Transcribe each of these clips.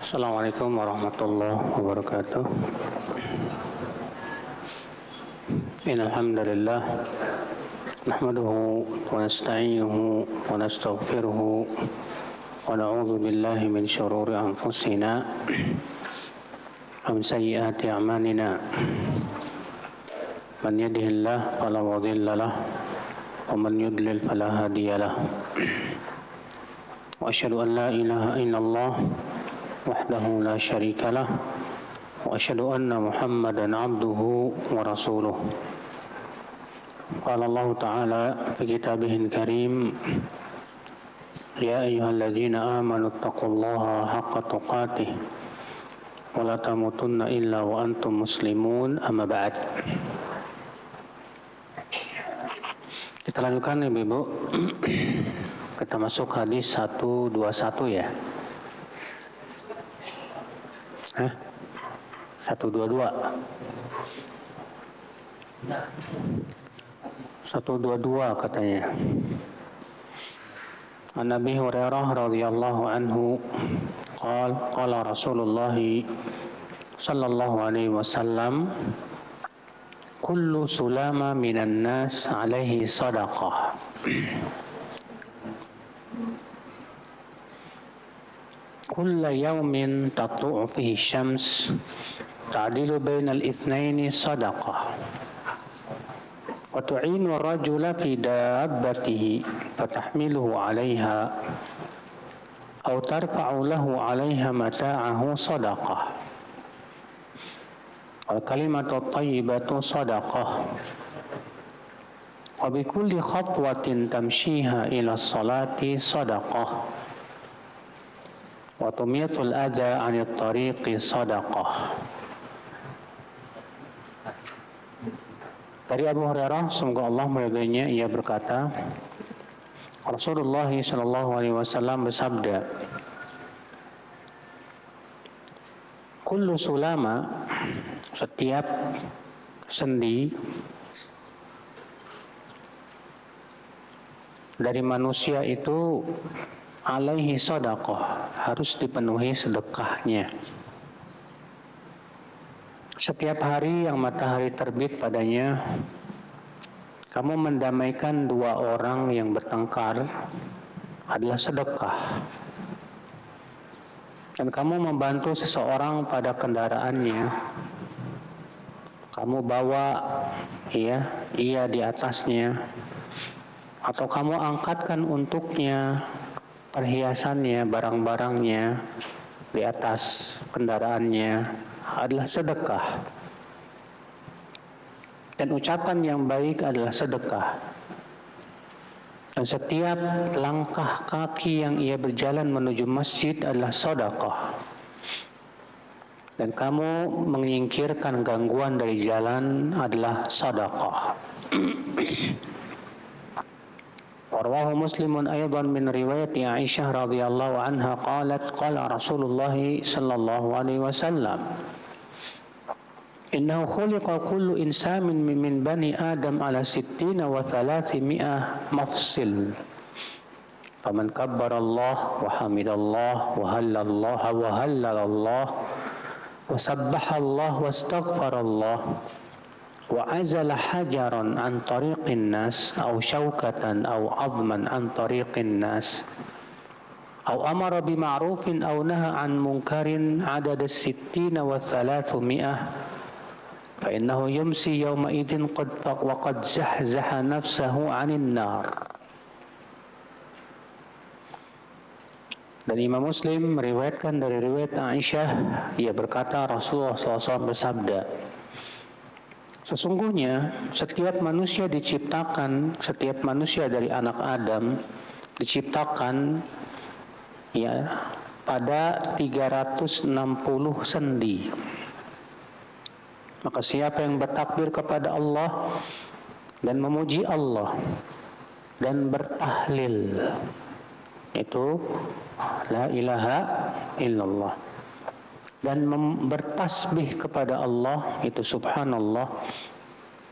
Assalamualaikum warahmatullahi wabarakatuh. Innal hamdalillah nahmaduhu wa nasta'inuhu wa nastaghfiruhu wa na'udzu billahi min shururi anfusina wa min sayyiati a'malina. Man yahdihillahu fala mudilla lahu wa man yudlil fala hadiya lahu. Wa asyhadu an la ilaha illallah wahdahu la syarika lah wa asyhadu anna Muhammadan abduhu wa rasuluh. Qala Allah Ta'ala fi kitabihil karim, ya ayyuhalladzina amanu taqullaha haqqa tuqatih wa la tamutunna illa wa antum muslimun, amma ba'd. Kita lanjutkan Ibu-ibu. Kita masuk hadis 121 ya. 122 katanya. An Abi Hurairah radhiyallahu anhu qala Rasulullah sallallahu alaihi wasallam, kullu sulama minan nas alaihi sadaqah. Kulla yawmin tatlu'u fihi syams ta'dilu bainal itsnaini sadaqah wa tu'inu ar-rajula fi dabbatihi fatahmiluhu 'alayha aw tarfa'u lahu 'alayha mata'ahu sadaqah wal kalimatu at-thayyibatu sadaqah wa bi kulli khatwatin tamshiha ila as-salati sadaqah wa tumiyatul adha 'anil tariqi sadaqah. Dari Abu Hurairah, semoga Allah meridainya, ia berkata, Rasulullah sallallahu alaihi wasallam bersabda, kullu sulama, setiap sendi dari manusia itu alaihi sadaqah, harus dipenuhi sedekahnya. Setiap hari yang matahari terbit padanya, kamu mendamaikan dua orang yang bertengkar adalah sedekah. Dan kamu membantu seseorang pada kendaraannya, kamu bawa ia di atasnya, atau kamu angkatkan untuknya perhiasannya, barang-barangnya di atas kendaraannya, adalah sedekah. Dan ucapan yang baik adalah sedekah. Dan setiap langkah kaki yang ia berjalan menuju masjid adalah sedekah. Dan kamu menyingkirkan gangguan dari jalan adalah sedekah. Rawahu Muslimun aidan min riwayat Aisyah radhiyallahu anha qalat qala Rasulullah sallallahu alaihi wasallam, innahu khuliqa kullu insanin min bani Adam ala 60 wa 300 mafsil. Faman kabbara Allah wa hamidallah wa hallallah wa hallalallah wa sabbaha Allah wa astaghfara Allah wa azala hajaran an tariqin nas aw syaukatan aw azman an tariqin nas aw amara bima'rufin aw naha an munkarin adada 60 wa 300 fa innahu yumsi yawma idzin qad zahzaha nafsahu 'anil nar. Dan Imam Muslim meriwayatkan dari riwayat Aisyah, ia berkata Rasulullah SAW bersabda, sesungguhnya setiap manusia dari anak Adam diciptakan pada 360 sendi. Maka siapa yang bertakbir kepada Allah dan memuji Allah dan bertahlil, itu la ilaha illallah, dan bertasbih kepada Allah, itu subhanallah,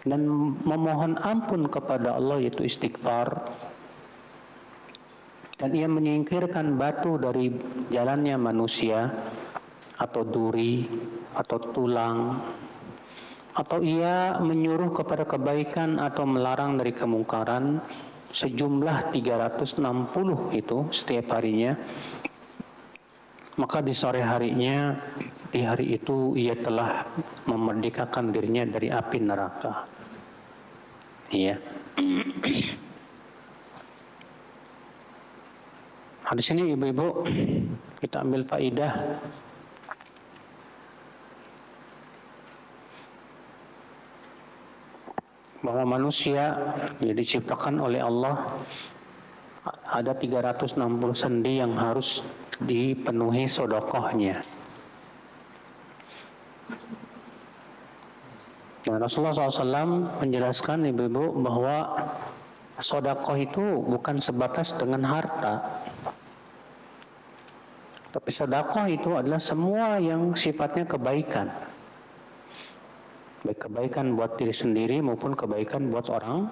dan memohon ampun kepada Allah, yaitu istighfar, dan ia menyingkirkan batu dari jalannya manusia, atau duri atau tulang, atau ia menyuruh kepada kebaikan atau melarang dari kemungkaran sejumlah 360 itu setiap harinya, maka di sore harinya, di hari itu ia telah memerdekakan dirinya dari api neraka. Iya. Hadis ini ibu-ibu kita ambil faidah bahwa manusia diciptakan oleh Allah ada 360 sendi yang harus dipenuhi sedekahnya. Dan Rasulullah SAW menjelaskan ibu-ibu bahwa sedekah itu bukan sebatas dengan harta, tapi sedekah itu adalah semua yang sifatnya kebaikan, baik kebaikan buat diri sendiri maupun kebaikan buat orang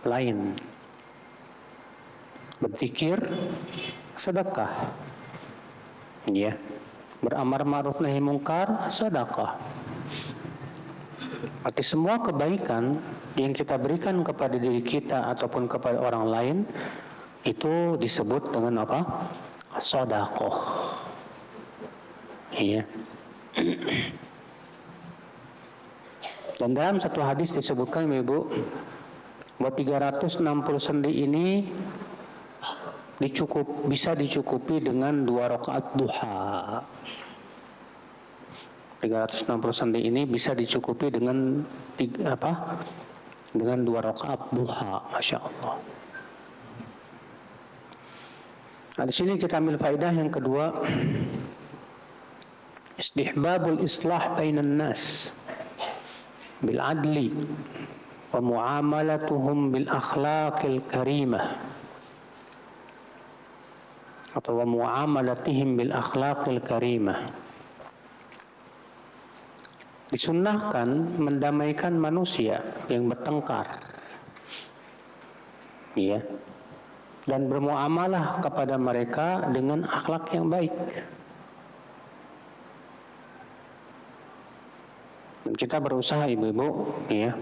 lain. Berzikir, sedekah, ya. Beramar ma'ruf nahi mungkar, sedekah. Arti semua kebaikan yang kita berikan kepada diri kita ataupun kepada orang lain itu disebut dengan apa? Sedekah. Iya. Dan dalam satu hadis disebutkan Ibu bahwa 360 sendi ini bisa dicukupi dengan 2 rakaat duha. 360 sendi ini bisa dicukupi dengan dengan 2 rakaat duha, Masya Allah. Nah, di sini kita ambil faedah yang kedua, istihbabul islah bainan nas bil adli wa muamalatuhum bil akhlaqil karimah atau wa muamalatihim bil akhlaqil karimah. Disunnahkan mendamaikan manusia yang bertengkar, ya, dan bermuamalah kepada mereka dengan akhlak yang baik. Dan kita berusaha ibu-ibu, ya,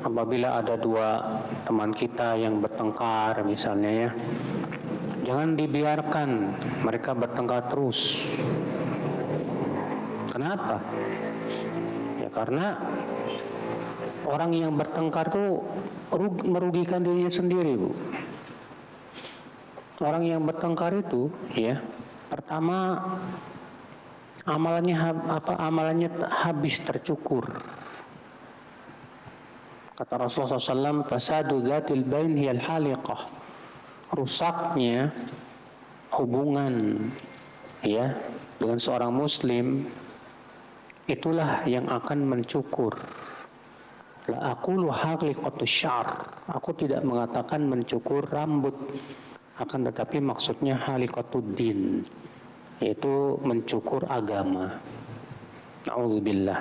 apabila ada 2 teman kita yang bertengkar misalnya, ya, jangan dibiarkan mereka bertengkar terus. Kenapa? Ya karena orang yang bertengkar itu merugikan dirinya sendiri, Bu. Orang yang bertengkar itu, ya, pertama amalannya habis tercukur. Kata Rasulullah SAW, fasadu dzatil bain hiyal haliqah. Rusaknya hubungan, ya, dengan seorang muslim itulah yang akan mencukur. La aqulu haliqatus syar. Aku tidak mengatakan mencukur rambut, akan tetapi maksudnya haliqatuddin, yaitu mencukur agama. Na'udzubillah.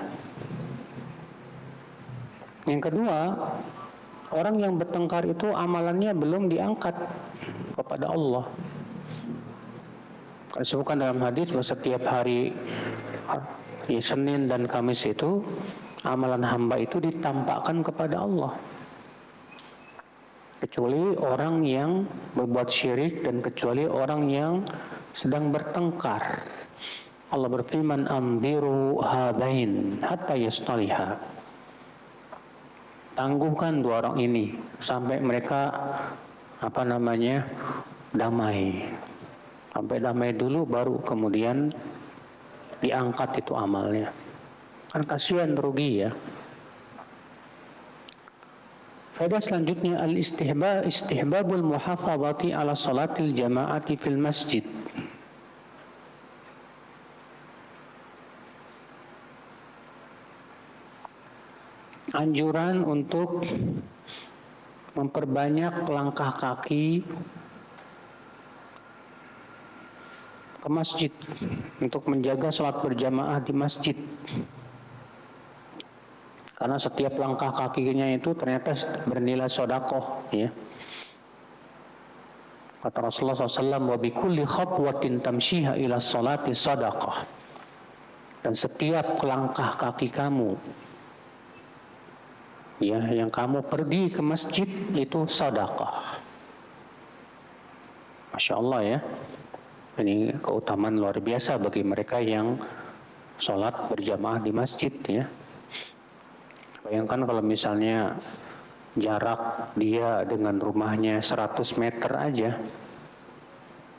Yang kedua, orang yang bertengkar itu amalannya belum diangkat kepada Allah. Disebutkan dalam hadis bahwa setiap hari Senin dan Kamis itu amalan hamba itu ditampakkan kepada Allah, kecuali orang yang berbuat syirik dan kecuali orang yang sedang bertengkar. Allah berfirman, amdiru hadain hatta yastaliha. Tangguhkan 2 orang ini sampai mereka damai. Sampai damai dulu baru kemudian diangkat itu amalnya. Kan kasihan, rugi, ya. Faedah selanjutnya istihbabul muhafazati ala salatil jama'ati fil masjid. Anjuran untuk memperbanyak langkah kaki ke masjid untuk menjaga salat berjamaah di masjid. Karena setiap langkah kakinya itu ternyata bernilai sedekah, ya. Kata Rasulullah SAW, wa bi kulli khatwatin tamshiha ila salati sadaqah. Dan setiap langkah kaki kamu, ya, yang kamu pergi ke masjid itu sedekah. Masya Allah ya. Ini keutamaan luar biasa bagi mereka yang sholat berjamaah di masjid ya. Bayangkan kalau misalnya jarak dia dengan rumahnya 100 meter aja.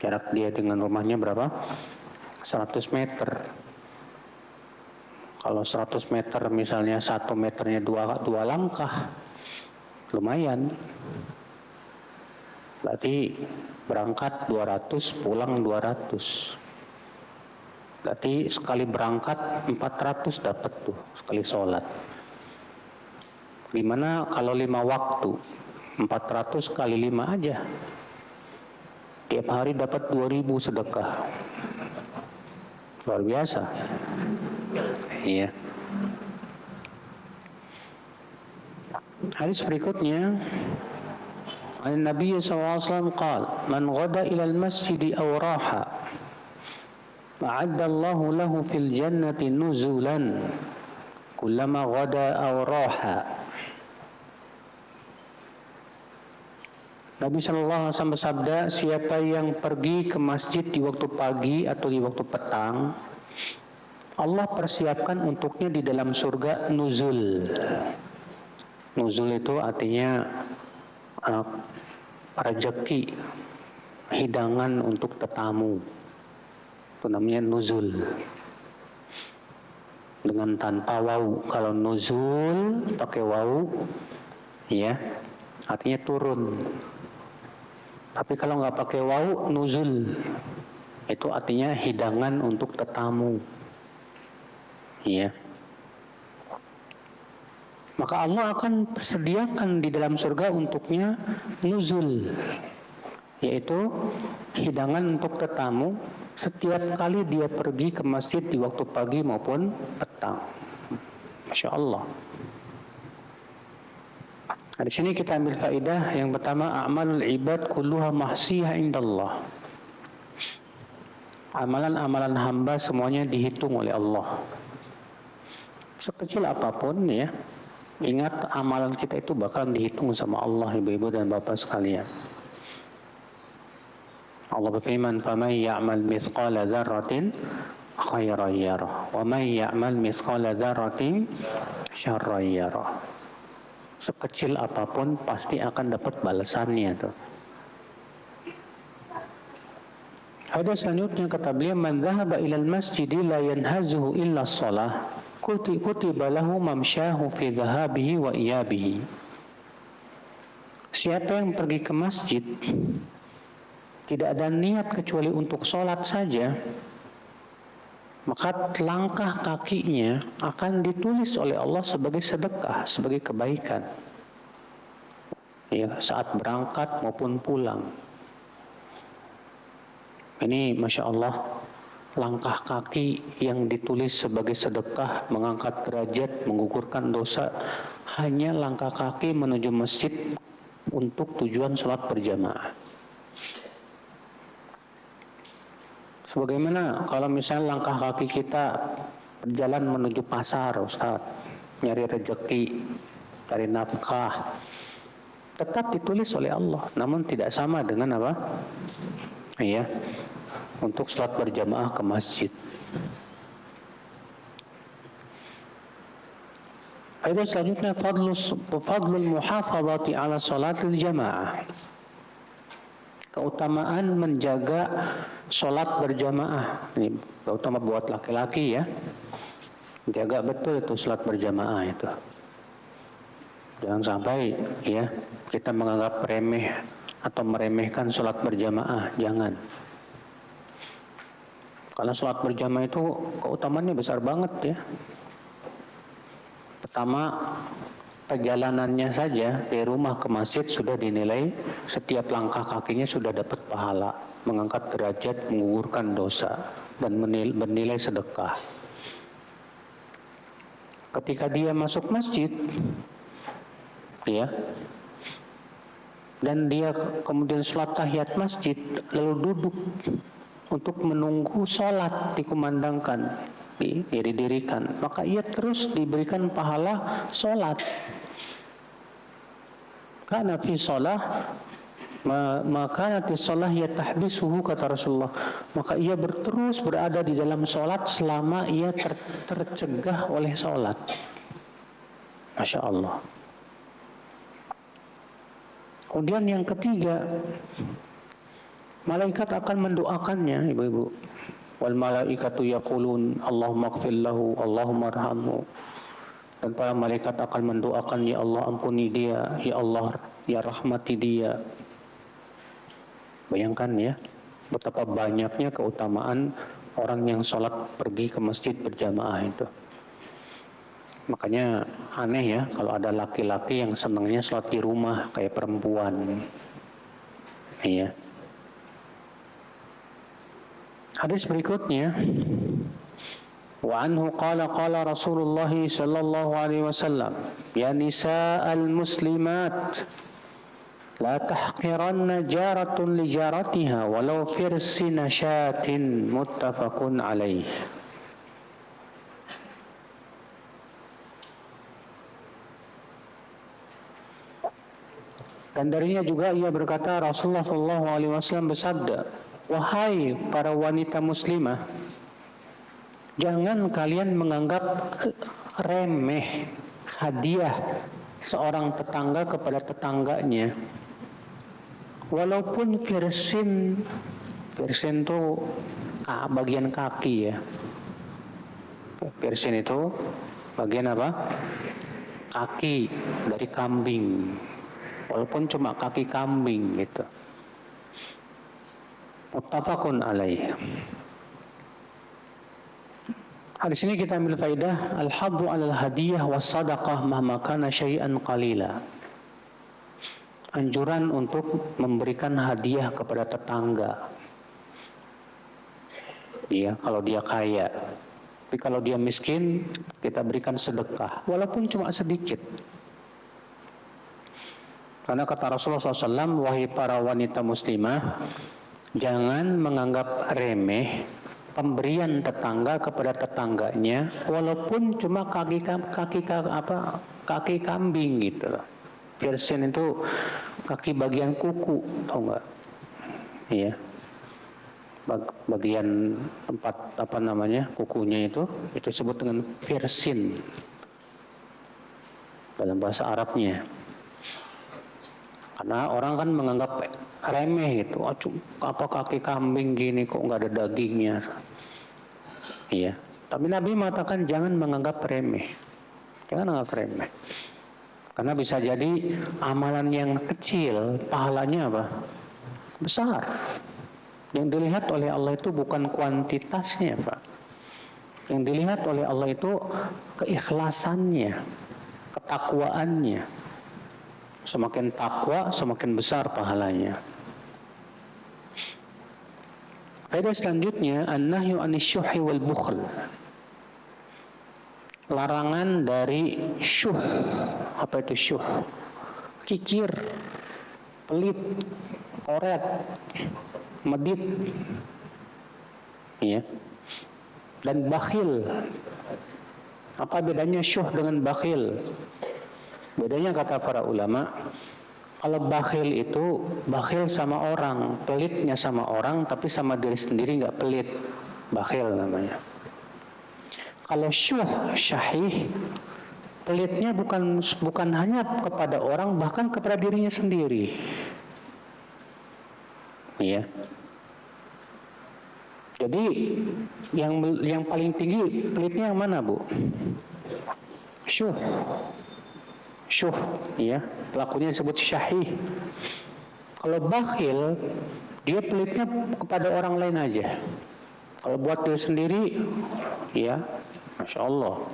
Jarak dia dengan rumahnya berapa? 100 meter. Kalau 100 meter misalnya 1 meternya dua langkah, lumayan. Berarti berangkat 200, pulang 200. Berarti sekali berangkat 400 dapat tuh sekali sholat. Gimana kalau 5 waktu? 400 kali 5 aja. Tiap hari dapat 2000 sedekah. Luar biasa. Iya. Hadis berikutnya, Nabi SAW qala, "Man ghada ila al-masjid aw raha, a'adda Allahu lahu fil jannati nuzulan kullama ghada aw raha." Nabi SAW bersabda, siapa yang pergi ke masjid di waktu pagi atau di waktu petang, Allah persiapkan untuknya di dalam surga nuzul. Nuzul itu artinya rezeki, hidangan untuk tetamu. Itu namanya nuzul. Dengan tanpa wawu. Kalau nuzul pakai wawu, ya, artinya turun. Tapi kalau nggak pakai wawu, nuzul, itu artinya hidangan untuk tetamu. Ya. Maka Allah akan persediakan di dalam surga untuknya nuzul, yaitu hidangan untuk tetamu setiap kali dia pergi ke masjid di waktu pagi maupun petang. Masya Allah. Nah, di sini kita ambil faedah yang pertama, a'malul ibad kulluha mahsiyah indallah. Amalan-amalan hamba semuanya dihitung oleh Allah. Sekecil apapun ya, ingat amalan kita itu bakalan dihitung sama Allah, ibu-ibu dan bapak sekalian. Allah berfirman, "Faman ya'mal mithqala dzarratin khairan yarah, wa man ya'mal mithqala dzarratin syarran yarah." Sekecil apapun pasti akan dapat balasannya tuh. Ada selanjutnya kata beliau, "Man dhahaba ilal masjid la yanhazuhu illa shalah, kutiba lahu mamsyahu fi dhahabihi wa iyabihi." Siapa yang pergi ke masjid tidak ada niat kecuali untuk sholat saja, maka langkah kakinya akan ditulis oleh Allah sebagai sedekah, sebagai kebaikan, ya, saat berangkat maupun pulang. Ini Masya Allah, langkah kaki yang ditulis sebagai sedekah, mengangkat derajat, menggugurkan dosa, hanya langkah kaki menuju masjid untuk tujuan sholat berjamaah. Sebagaimana kalau misalnya langkah kaki kita berjalan menuju pasar, Ustaz, nyari rezeki, cari nafkah, tetap ditulis oleh Allah, namun tidak sama dengan apa? Iya, untuk sholat berjamaah ke masjid. Ayat selanjutnya, fadlul muhafadzati ala sholatil jamaah. Keutamaan menjaga sholat berjamaah. Ini keutamaan buat laki-laki ya. Jaga betul itu sholat berjamaah itu. Jangan sampai ya kita menganggap remeh atau meremehkan sholat berjamaah. Jangan. Karena sholat berjamaah itu keutamaannya besar banget ya. Pertama, perjalanannya saja dari rumah ke masjid sudah dinilai, setiap langkah kakinya sudah dapat pahala, mengangkat derajat, menggugurkan dosa, dan bernilai sedekah. Ketika dia masuk masjid, ya, dan dia kemudian sholat tahiyat masjid, lalu duduk untuk menunggu sholat dikumandangkan, didirikan, maka ia terus diberikan pahala sholat. Karena fi sholah maka nanti sholah ia tahbisuhu, kata Rasulullah, maka ia terus berada di dalam sholat selama ia tercegah oleh sholat. Masya Allah. Kemudian yang ketiga, malaikat akan mendoakannya, ibu-ibu. Wal malaikatu yaqulun Allahumma ighfir lahu, Allahumma arhamhu. Dan para malaikat akan mendoakan, ya Allah ampuni dia, ya Allah ya rahmati dia. Bayangkan ya, betapa banyaknya keutamaan orang yang sholat pergi ke masjid berjamaah itu. Makanya aneh ya kalau ada laki-laki yang senangnya sholat di rumah kayak perempuan. Iya. Hadis berikutnya, wa anhu qala Rasulullah sallallahu alaihi wasallam, ya nisa'al muslimat la tahqiranna jaratun li jaratiha walau firsina syatin, muttafaqun alaih. Dan darinya juga ia berkata, Rasulullah sallallahu alaihi wasallam bersabda, wahai para wanita muslimah, jangan kalian menganggap remeh hadiah seorang tetangga kepada tetangganya, walaupun firsin itu bagian kaki ya. Firsin itu bagian apa? Kaki dari kambing. Walaupun cuma kaki kambing gitu. Muttafaqun alaih. Hadis ini kita ambil faidah al-haddu 'alal hadiyah was sadaqah mahma kana syai'an qalila. Anjuran untuk memberikan hadiah kepada tetangga. Ya, kalau dia kaya. Tapi kalau dia miskin, kita berikan sedekah walaupun cuma sedikit. Karena kata Rasulullah SAW, wahai para wanita muslimah, jangan menganggap remeh pemberian tetangga kepada tetangganya, walaupun cuma kaki kambing gitu. Firsin itu kaki bagian kuku, tahu nggak? Iya. Bagian tempat kukunya itu disebut dengan firsin dalam bahasa Arabnya. Karena orang kan menganggap remeh gitu, apa kaki kambing gini kok nggak ada dagingnya. Iya. Tapi Nabi mengatakan jangan menganggap remeh, jangan menganggap remeh. Karena bisa jadi amalan yang kecil pahalanya apa? Besar. Yang dilihat oleh Allah itu bukan kuantitasnya, Pak. Yang dilihat oleh Allah itu keikhlasannya, ketakwaannya. Semakin takwa, semakin besar pahalanya. Faedah selanjutnya, an-nahyu anisyuhi wal bukhl. Larangan dari syuh. Apa itu syuh? Kikir, pelit, koret, medit. Ya. Dan bakhil. Apa bedanya syuh dengan bakhil? Bedanya kata para ulama, kalau bakhil itu bakhil sama orang, pelitnya sama orang, tapi sama diri sendiri nggak pelit, bakhil namanya. Kalau syuh, syahih, pelitnya bukan hanya kepada orang, bahkan kepada dirinya sendiri. Iya. Jadi yang paling tinggi pelitnya yang mana, Bu? Syuh. Syuh, ya, pelakunya disebut syahih. Kalau bakhil, dia pelitnya kepada orang lain aja. Kalau buat diri sendiri, ya, masya Allah.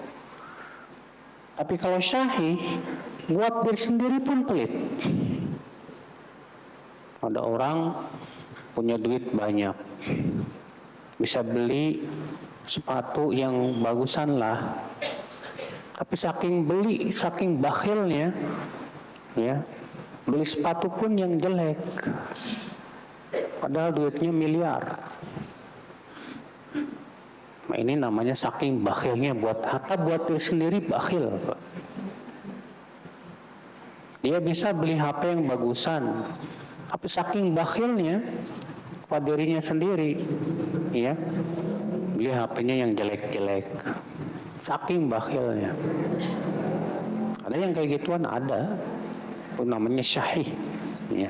Tapi kalau syahih, buat diri sendiri pun pelit. Ada orang punya duit banyak, bisa beli sepatu yang bagusan lah. Tapi saking bakhilnya, ya, beli sepatu pun yang jelek. Padahal duitnya miliar. Nah, Ini namanya saking bakhilnya, hatta buat diri sendiri bakhil. Dia bisa beli HP yang bagusan, tapi saking bakhilnya pada dirinya sendiri, ya, beli HP-nya yang jelek-jelek. Saking bakhilnya. Ada yang kayak gituan, ada. Itu namanya syahih. Ya.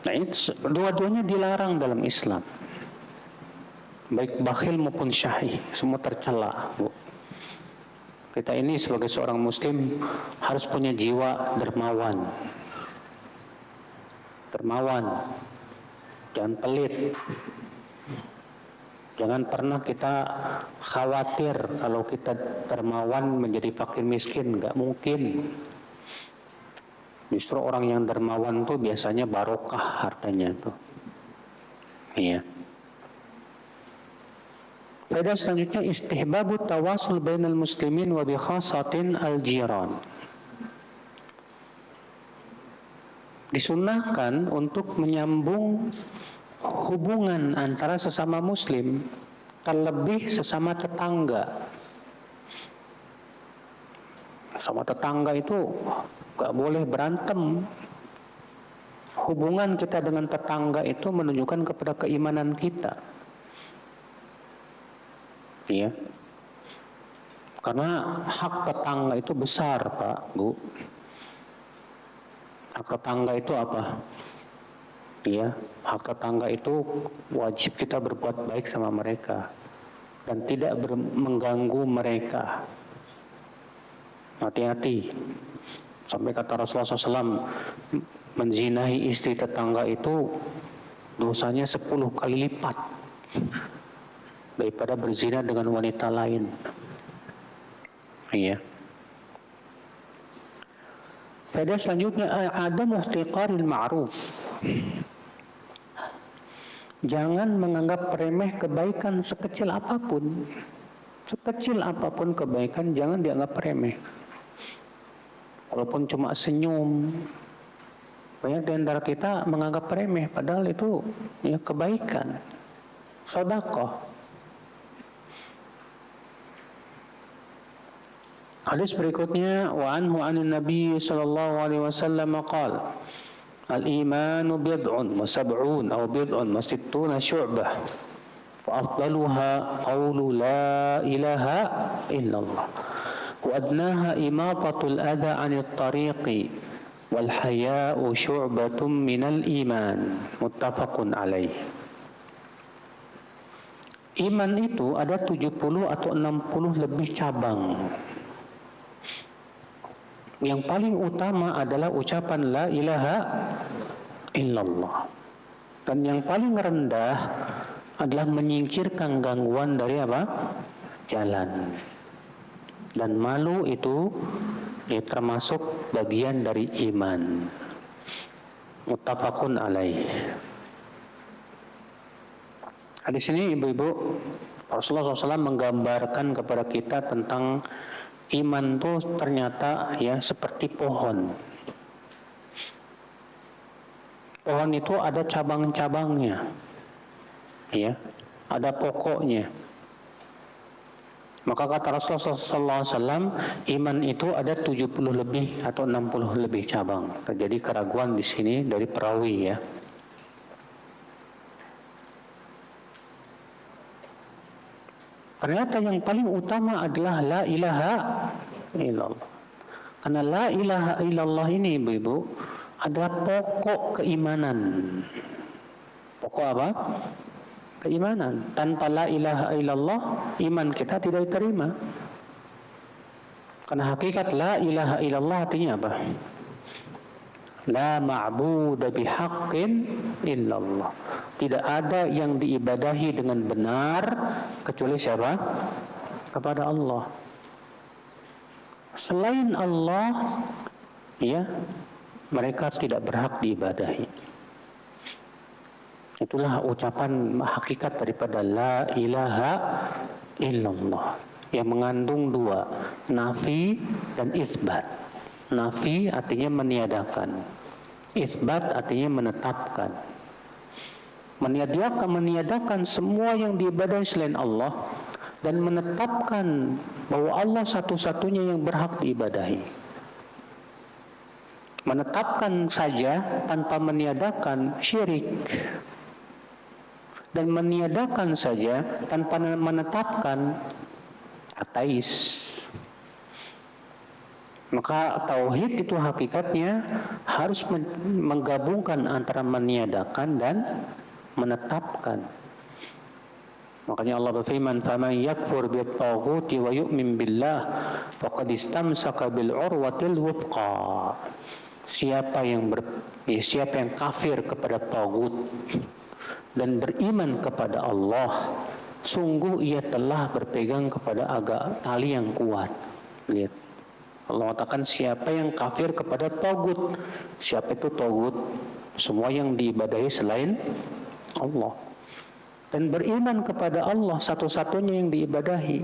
Nah, ini dua-duanya dilarang dalam Islam. Baik bakhil maupun syahih, semua tercela, Bu. Kita ini sebagai seorang muslim harus punya jiwa dermawan. Dermawan. Jangan pelit. Jangan pernah kita khawatir kalau kita dermawan menjadi fakir miskin, enggak mungkin. Justru orang yang dermawan tuh biasanya barokah hartanya tuh. Iya. Faedah selanjutnya istihbabut tawasul bainal muslimin wa bi khasatin al-jiran. Disunnahkan untuk menyambung hubungan antara sesama muslim, terlebih sesama tetangga. Sama tetangga itu gak boleh berantem. Hubungan kita dengan tetangga itu menunjukkan kepada keimanan kita. Ya. Karena hak tetangga itu besar, Pak, Bu. Hak tetangga itu apa? Ya, hak tetangga itu wajib kita berbuat baik sama mereka dan tidak mengganggu mereka. Hati-hati. Sampai kata Rasulullah SAW, menzinahi istri tetangga itu dosanya 10 kali lipat daripada berzina dengan wanita lain. Iya. Faedah selanjutnya adam ihtiqaril ma'ruf. Jangan menganggap remeh kebaikan sekecil apapun. Sekecil apapun kebaikan jangan dianggap remeh. Walaupun cuma senyum. Banyak di antara kita menganggap remeh padahal itu ya kebaikan. Sedekah. Hadis berikutnya wa anhu 'anil nabi sallallahu alaihi wasallam qala al-imanu bid'un wa sab'un aw bid'un wa sittuna syu'bah fa afdaluha qawlu la ilaha illallah wa adnaha imatatul adha 'anil tariqi wal haya'u syu'batun minal iman muttafaqun alaih. Iman itu ada 70 atau 60 lebih cabang. Yang paling utama adalah ucapan la ilaha illallah. Dan yang paling rendah adalah menyingkirkan gangguan dari apa? Jalan. Dan malu itu ya, termasuk bagian dari iman. Muttafaqun alaih. Di sini ibu-ibu, Rasulullah SAW menggambarkan kepada kita tentang iman itu ternyata ya seperti pohon. Pohon itu ada cabang-cabangnya, ya, ada pokoknya. Maka kata Rasulullah SAW, iman itu ada 70 lebih atau 60 lebih cabang. Terjadi keraguan di sini dari perawi ya. Ternyata yang paling utama adalah la ilaha illallah. Karena la ilaha illallah ini ibu-ibu adalah pokok keimanan. Pokok apa? Keimanan. Tanpa la ilaha illallah, iman kita tidak diterima. Karena hakikat la ilaha illallah artinya apa? La ma'budu bihaqqin illallah. Tidak ada yang diibadahi dengan benar kecuali siapa? Kepada Allah. Selain Allah, ya, mereka tidak berhak diibadahi. Itulah ucapan hakikat daripada la ilaha illallah yang mengandung dua, nafi dan isbat. Nafi artinya meniadakan, isbat artinya menetapkan. meniadakan semua yang diibadahi selain Allah, dan menetapkan bahwa Allah satu-satunya yang berhak diibadahi. Menetapkan saja tanpa meniadakan syirik, dan meniadakan saja tanpa menetapkan ateis. Maka tauhid itu hakikatnya harus menggabungkan antara meniadakan dan menetapkan. Makanya Allah berfirman, "Faman yakfur bit-taghuti wa yu'min billah faqad istamsaka bil urwatil wuthqa." Siapa yang kafir kepada taghut dan beriman kepada Allah, sungguh ia telah berpegang kepada tali yang kuat. Lihat. Allah katakan siapa yang kafir kepada taghut. Siapa itu taghut? Semua yang diibadahi selain Allah. Dan beriman kepada Allah satu-satunya yang diibadahi,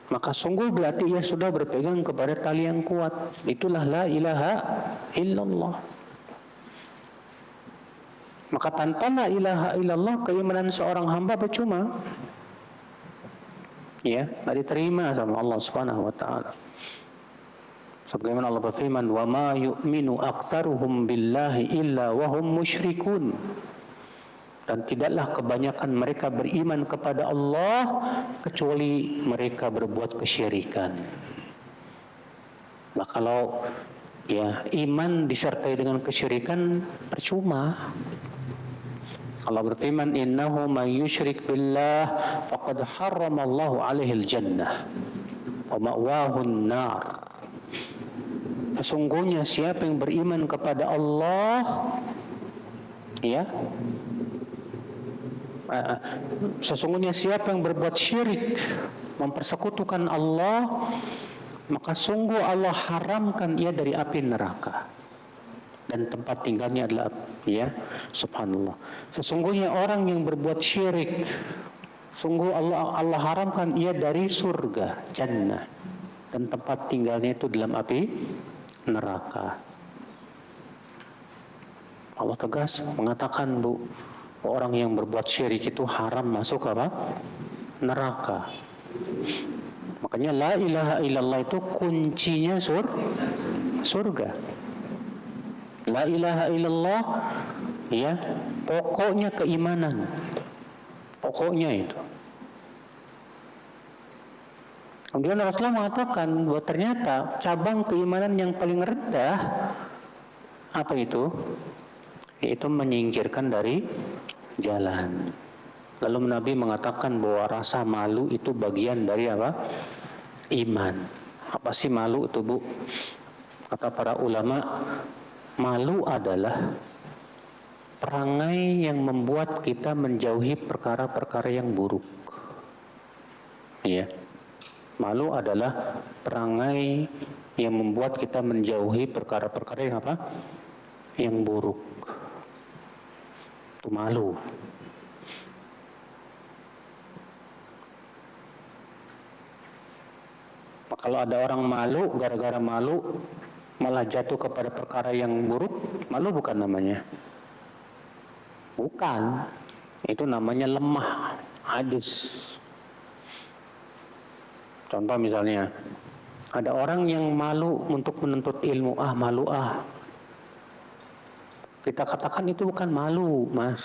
maka sungguh berarti ia sudah berpegang kepada tali yang kuat. Itulah la ilaha illallah. Maka tanpa la ilaha illallah, keimanan seorang hamba percuma. Ya, tidak diterima sama Allah Subhanahu wa taala. Sebagaimana Allah berfirman, "Wa ma yu'minu aktsaruhum billahi illa wa hum musyrikun." Dan tidaklah kebanyakan mereka beriman kepada Allah kecuali mereka berbuat kesyirikan. Nah, kalau iman disertai dengan kesyirikan percuma. Allah berfirman, "Innahu may yusyrik billah faqad harramallahu 'alaihi al-jannah wa ma'wahu an-nar." Sesungguhnya siapa yang beriman kepada Allah, sesungguhnya siapa yang berbuat syirik, mempersekutukan Allah, maka sungguh Allah haramkan ia dari api neraka, dan tempat tinggalnya adalah subhanallah. Sesungguhnya orang yang berbuat syirik, sungguh Allah haramkan ia dari surga, jannah, dan tempat tinggalnya itu dalam api neraka. Allah tegas mengatakan, orang yang berbuat syirik itu haram masuk neraka. Makanya la ilaha illallah itu kuncinya surga. La ilaha illallah pokoknya keimanan. Pokoknya itu. Kemudian Rasulullah mengatakan bahwa ternyata cabang keimanan yang paling rendah apa itu? Yaitu menyingkirkan dari jalan. Lalu Nabi mengatakan bahwa rasa malu itu bagian dari iman. Apa sih malu itu, Bu? Kata para ulama, malu adalah perangai yang membuat kita menjauhi perkara-perkara yang buruk. Malu adalah perangai yang membuat kita menjauhi perkara-perkara yang yang buruk. Itu malu. Kalau ada orang malu, gara-gara malu malah jatuh kepada perkara yang buruk, malu bukan namanya? Bukan. Itu namanya lemah, ajis. Contoh misalnya, ada orang yang malu untuk menuntut ilmu, malu. Kita katakan itu bukan malu, Mas.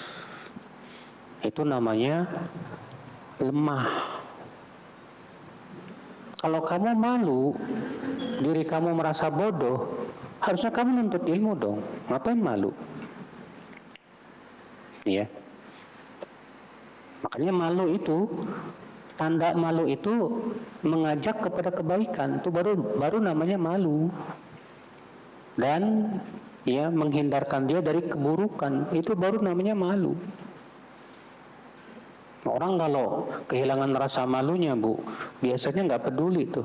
Itu namanya lemah. Kalau kamu malu, diri kamu merasa bodoh, harusnya kamu nuntut ilmu dong. Ngapain malu? Makanya malu itu, tanda malu itu mengajak kepada kebaikan. Itu baru namanya malu. Dan menghindarkan dia dari keburukan, itu baru namanya malu. Orang kalau kehilangan rasa malunya, Bu, biasanya nggak peduli tuh.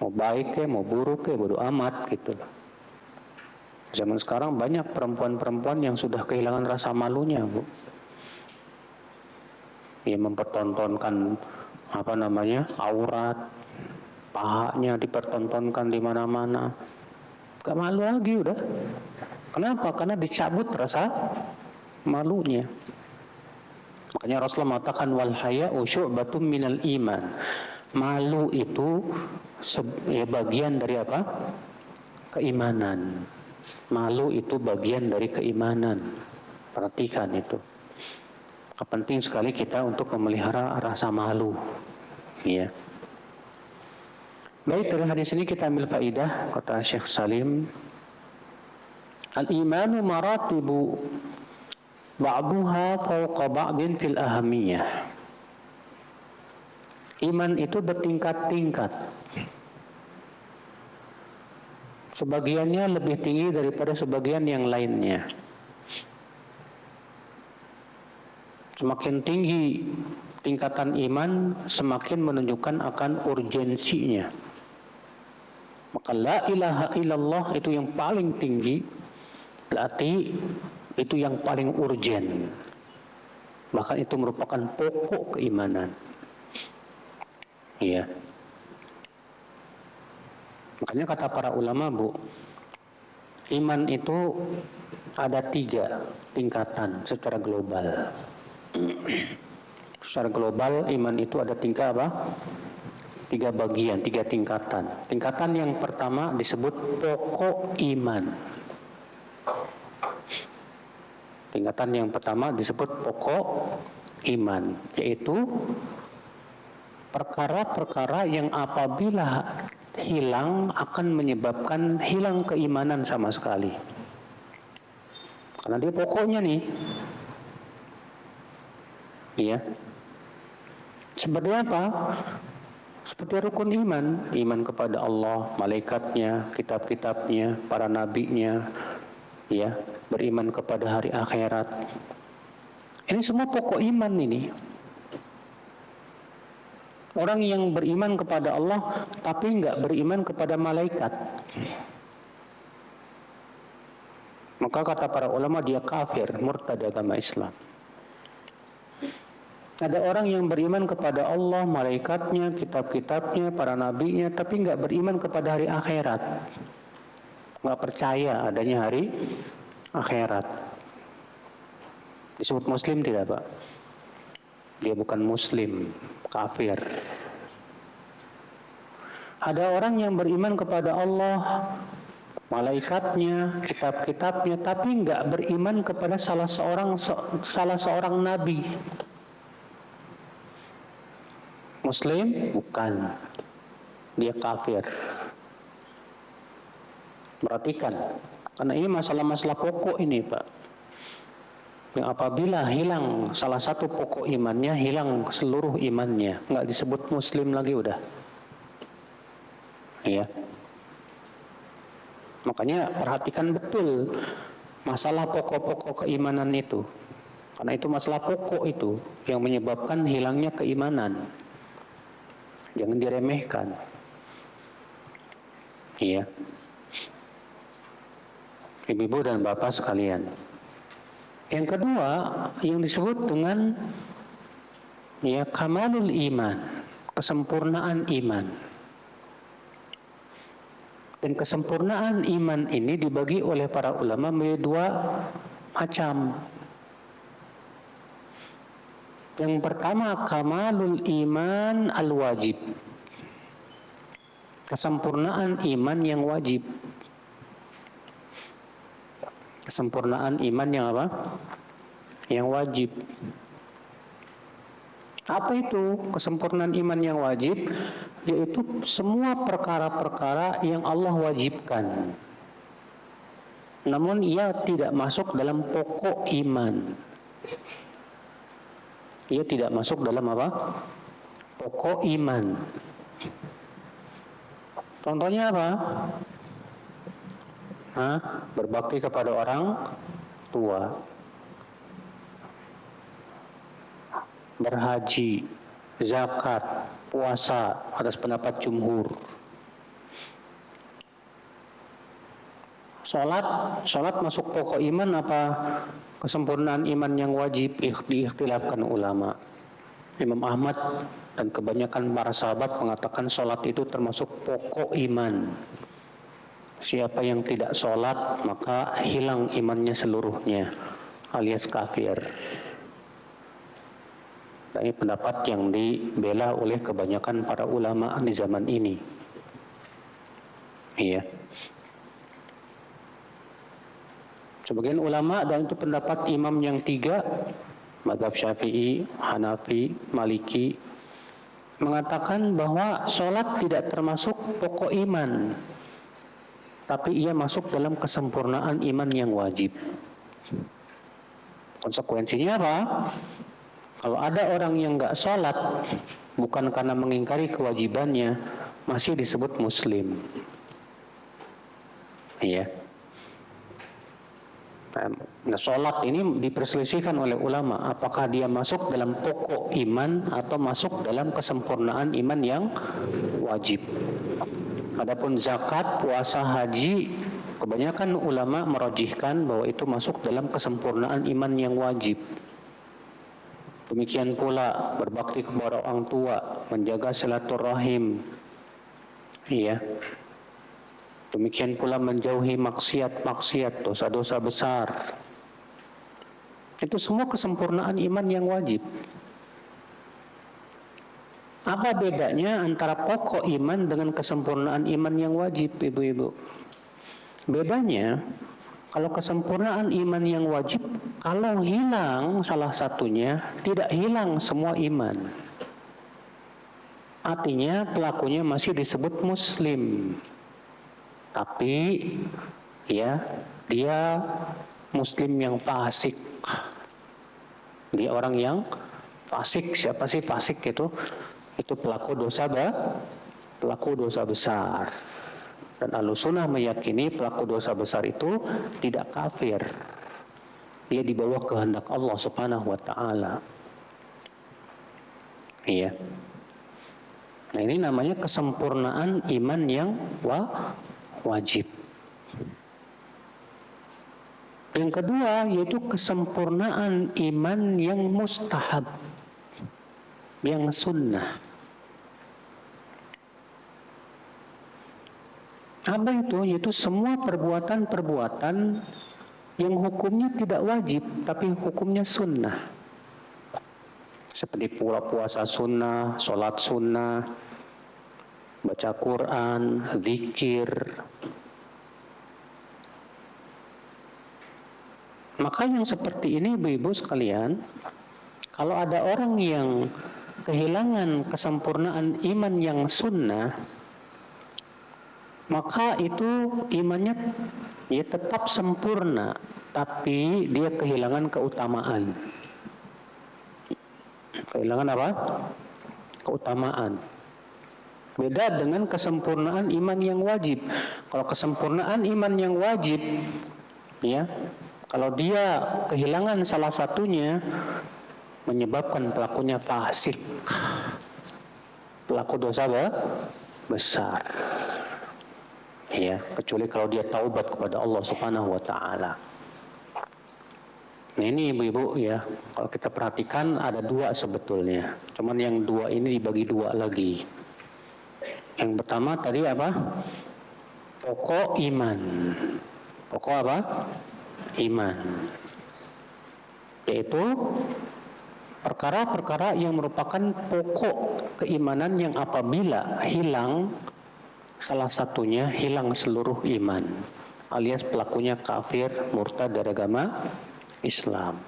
Mau baik mau buruk bodo amat gitu. Zaman sekarang banyak perempuan-perempuan yang sudah kehilangan rasa malunya, Bu. Mempertontonkan aurat, pahanya dipertontonkan di mana-mana. Gak malu lagi udah. Kenapa? Karena dicabut rasa malunya. Makanya Rasulullah mengatakan wal haya'u syu'batun minal iman. Malu itu bagian dari apa? Keimanan. Malu itu bagian dari keimanan. Perhatikan itu. Penting sekali kita untuk memelihara rasa malu. Ya. Baik, dari hadis ini kita ambil faidah, kata Syekh Salim. Al-imanu maratibu ba'duha fawqa ba'din fil ahamiyah. Iman itu bertingkat-tingkat. Sebagiannya lebih tinggi daripada sebagian yang lainnya. Semakin tinggi tingkatan iman, semakin menunjukkan akan urgensinya. Maka la ilaha illallah itu yang paling tinggi, berarti itu yang paling urgen. Bahkan itu merupakan pokok keimanan. Iya. Makanya kata para ulama, Bu, iman itu ada 3 tingkatan secara global. Secara global iman itu ada tingkat apa? 3 bagian, 3 tingkatan. Tingkatan yang pertama disebut pokok iman. Tingkatan yang pertama disebut pokok iman, yaitu perkara-perkara yang apabila hilang akan menyebabkan hilang keimanan sama sekali. Karena dia pokoknya nih. Iya. Seperti apa? Seperti rukun iman. Iman kepada Allah, malaikatnya, kitab-kitabnya, para nabinya. Ya, beriman kepada hari akhirat. Ini semua pokok iman ini. Orang yang beriman kepada Allah tapi enggak beriman kepada malaikat, maka kata para ulama dia kafir, murtad agama Islam. Ada orang yang beriman kepada Allah, malaikatnya, kitab-kitabnya, para nabinya, tapi enggak beriman kepada hari akhirat. Enggak percaya adanya hari akhirat. Disebut muslim tidak, Pak? Dia bukan muslim, kafir. Ada orang yang beriman kepada Allah, malaikatnya, kitab-kitabnya, tapi enggak beriman kepada salah seorang nabi. Muslim? Bukan. Dia kafir. Perhatikan, karena ini masalah-masalah pokok ini, Pak. Yang apabila hilang salah satu pokok imannya, hilang seluruh imannya, nggak disebut muslim lagi udah. Iya. Makanya perhatikan betul masalah pokok-pokok keimanan itu. Karena itu masalah pokok itu yang menyebabkan hilangnya keimanan. Jangan diremehkan. Iya. Ibu-ibu dan bapak sekalian. Yang kedua, yang disebut dengan kamalul iman, kesempurnaan iman. Dan kesempurnaan iman ini dibagi oleh para ulama menjadi 2 macam. Yang pertama, kamalul iman al-wajib. Kesempurnaan iman yang wajib. Kesempurnaan iman yang apa? Yang wajib. Apa itu kesempurnaan iman yang wajib? Yaitu semua perkara-perkara yang Allah wajibkan. Namun ia tidak masuk dalam pokok iman. Ia tidak masuk dalam apa? Pokok iman. Contohnya apa? Berbakti kepada orang tua, berhaji, zakat, puasa atas pendapat jumhur. Salat masuk pokok iman apa kesempurnaan iman yang wajib? Diikhtilafkan ulama. Imam Ahmad dan kebanyakan para sahabat mengatakan salat itu termasuk pokok iman. Siapa yang tidak sholat maka hilang imannya seluruhnya. alias kafir. Dan ini pendapat yang dibela oleh kebanyakan para ulama di zaman ini. Iya. Sebagian ulama, dan itu pendapat imam yang 3, mazhab Syafi'i, Hanafi, Maliki, mengatakan bahwa sholat tidak termasuk pokok iman, tapi ia masuk dalam kesempurnaan iman yang wajib. Konsekuensinya apa? Kalau ada orang yang nggak sholat, bukan karena mengingkari kewajibannya, masih disebut muslim. Iya. Nah, sholat ini diperselisihkan oleh ulama, apakah dia masuk dalam pokok iman atau masuk dalam kesempurnaan iman yang wajib. Adapun zakat, puasa, haji, kebanyakan ulama merajihkan bahwa itu masuk dalam kesempurnaan iman yang wajib. Demikian pula berbakti kepada orang tua, menjaga silaturahim. Iya. Demikian pula menjauhi maksiat-maksiat, dosa-dosa besar. Itu semua kesempurnaan iman yang wajib. Apa bedanya antara pokok iman dengan kesempurnaan iman yang wajib, ibu-ibu? Bedanya, kalau kesempurnaan iman yang wajib, kalau hilang salah satunya, tidak hilang semua iman. Artinya pelakunya masih disebut muslim. Tapi ya, dia muslim yang fasik. Dia orang yang fasik. Siapa sih fasik itu? Itu pelaku dosa besar. Dan Ahlussunnah meyakini pelaku dosa besar itu tidak kafir. Dia di bawah kehendak Allah Subhanahu wa taala. Iya. Nah, ini namanya kesempurnaan iman yang wajib. Yang kedua yaitu kesempurnaan iman yang mustahab, yang sunnah. Apa itu? Yaitu semua perbuatan-perbuatan yang hukumnya tidak wajib, tapi hukumnya sunnah. Seperti puasa sunnah, sholat sunnah, baca Quran, zikir. Maka yang seperti ini, ibu-ibu sekalian, kalau ada orang yang kehilangan kesempurnaan iman yang sunnah, maka itu imannya ya tetap sempurna, tapi dia kehilangan keutamaan. Kehilangan apa? Keutamaan. Beda dengan kesempurnaan iman yang wajib. Kalau kesempurnaan iman yang wajib, ya, kalau dia kehilangan salah satunya, menyebabkan pelakunya fasik, pelaku dosa besar. Ya, kecuali kalau dia taubat kepada Allah Subhanahu wa taala. Nah, ini ibu-ibu ya, kalau kita perhatikan ada 2 sebetulnya. Cuman yang 2 ini dibagi 2 lagi. Yang pertama tadi apa? Pokok iman. Pokok apa? Iman. Yaitu perkara-perkara yang merupakan pokok keimanan yang apabila hilang salah satunya, hilang seluruh iman, alias pelakunya kafir, murtad dari agama Islam.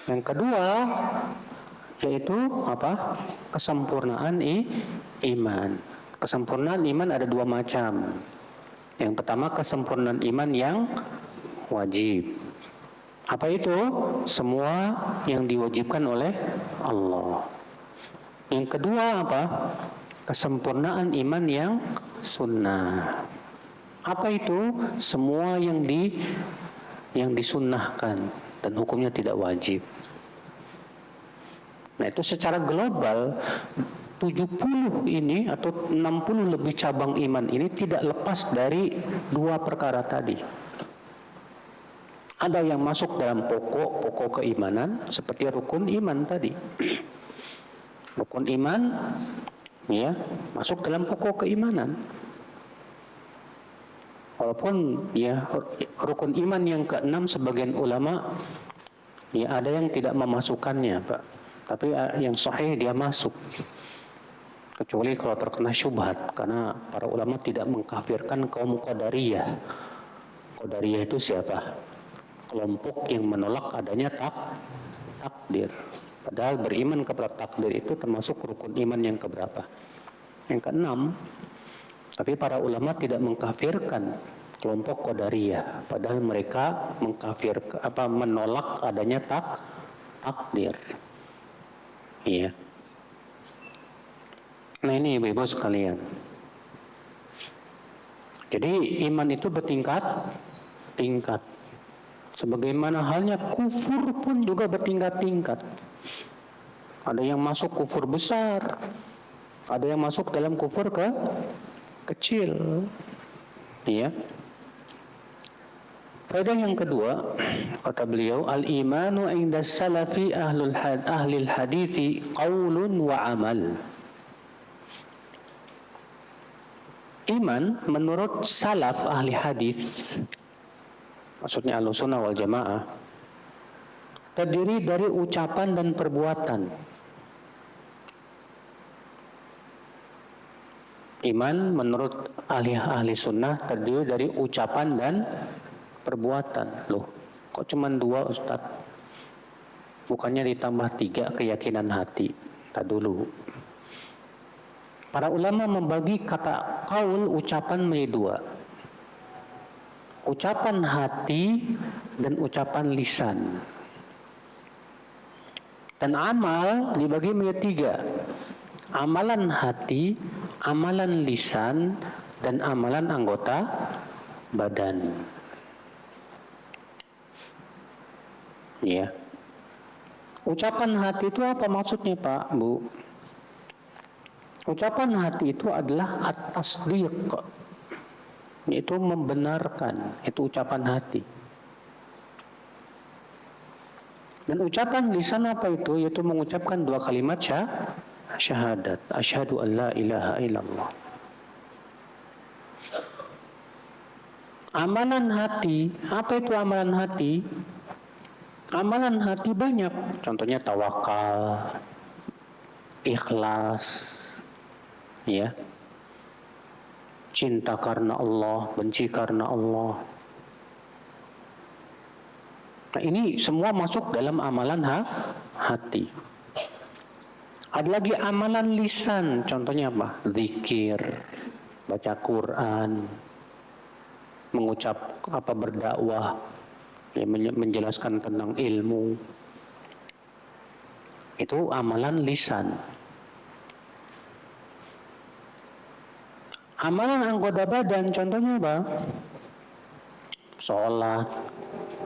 Yang kedua yaitu apa? Kesempurnaan iman. Kesempurnaan iman ada 2 macam. Yang pertama kesempurnaan iman yang wajib. Apa itu? Semua yang diwajibkan oleh Allah. Yang kedua apa? Kesempurnaan iman yang sunnah. Apa itu? Semua yang disunnahkan dan hukumnya tidak wajib. Nah, itu secara global 70 ini atau 60 lebih cabang iman ini tidak lepas dari 2 perkara tadi. Ada yang masuk dalam pokok keimanan seperti rukun iman tadi. Rukun iman ya, masuk dalam pokok keimanan. Walaupun ya rukun iman yang keenam sebagian ulama ya ada yang tidak memasukkannya, Pak. Tapi yang sahih dia masuk. Kecuali kalau terkena syubhat, karena para ulama tidak mengkafirkan kaum Qadariyah. Qadariyah itu siapa? Kelompok yang menolak adanya takdir. Padahal beriman kepada takdir itu termasuk rukun iman yang keberapa? Yang keenam. Tapi para ulama tidak mengkafirkan kelompok Qadariyah. Padahal mereka menolak adanya takdir. Iya. Nah ini ibu-ibu sekalian. Jadi iman itu bertingkat-tingkat. Sebagaimana halnya kufur pun juga bertingkat-tingkat. Ada yang masuk kufur besar, ada yang masuk dalam kufur kecil. Iya. Faedah yang kedua, kata beliau, al-imanu inda salafi ahlil hadithi qaulun wa amal. Iman menurut salaf ahli hadis, maksudnya Ahlussunnah wal Jamaah, terdiri dari ucapan dan perbuatan. Iman menurut ahli sunnah terdiri dari ucapan dan perbuatan. Loh, kok cuma 2 Ustaz? Bukannya ditambah 3 keyakinan hati. Tak dulu. Para ulama membagi kata qaul ucapan menjadi 2. Ucapan hati dan ucapan lisan. Dan amal dibagi menjadi 3. Amalan hati, amalan lisan, dan amalan anggota badan. Ya. Ucapan hati itu apa maksudnya, Pak, Bu? Ucapan hati itu adalah at-tasdiq, yaitu membenarkan, itu ucapan hati. Dan ucapan lisan apa itu? Yaitu mengucapkan 2 kalimat syahadat, asyhadu an la ilaha illallah. Amalan hati, apa itu amalan hati? Amalan hati banyak, contohnya tawakal, ikhlas, ya, cinta karena Allah, benci karena Allah. Nah ini semua masuk dalam amalan hati. Ada lagi amalan lisan, contohnya apa? Zikir, baca Quran, mengucap berdakwah, ya, menjelaskan tentang ilmu. Itu amalan lisan. Amalan anggota badan contohnya apa? Sholat,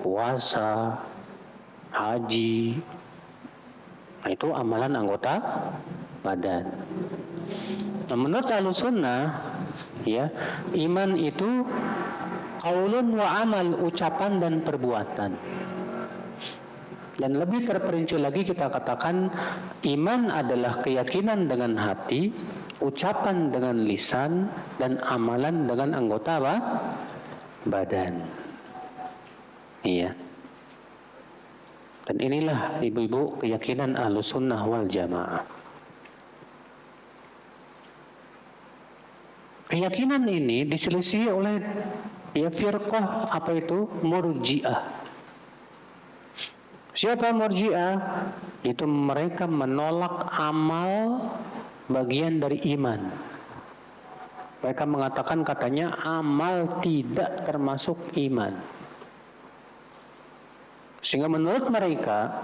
puasa, haji. Nah, itu amalan anggota badan. Nah, menurut Ahlussunnah, ya, iman itu qaulun wa amal, ucapan dan perbuatan. Dan lebih terperinci lagi kita katakan iman adalah keyakinan dengan hati, ucapan dengan lisan, dan amalan dengan anggota badan. Iya. Dan inilah ibu-ibu keyakinan Ahlussunnah wal Jamaah. Keyakinan ini diselisih oleh firqah apa itu? Murji'ah. Siapa Murji'ah? Itu mereka menolak amal bagian dari iman. Mereka mengatakan katanya amal tidak termasuk iman. Sehingga menurut mereka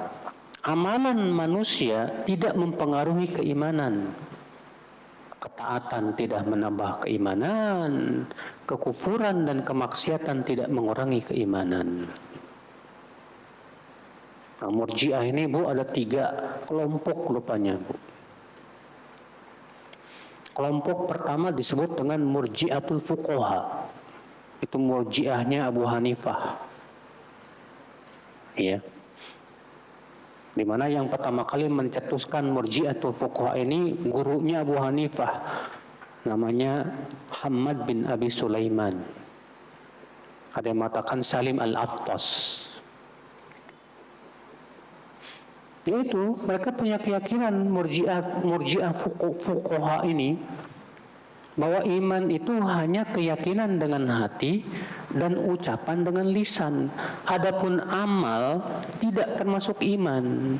amalan manusia tidak mempengaruhi keimanan. Ketaatan tidak menambah keimanan, kekufuran dan kemaksiatan tidak mengurangi keimanan. Nah, Murji'ah ini, Bu, ada 3 kelompok rupanya, Bu. Kelompok pertama disebut dengan Murji'atul Fuqaha. Itu Murji'ahnya Abu Hanifah. Ya. Di mana yang pertama kali mencetuskan Murji'atul Fuqaha ini gurunya Abu Hanifah. Namanya Hamad bin Abi Sulaiman. Ada yang mengatakan Salim Al-Aftas. Yaitu mereka punya keyakinan murjiah fuqaha ini bahwa iman itu hanya keyakinan dengan hati dan ucapan dengan lisan. Adapun amal tidak termasuk iman.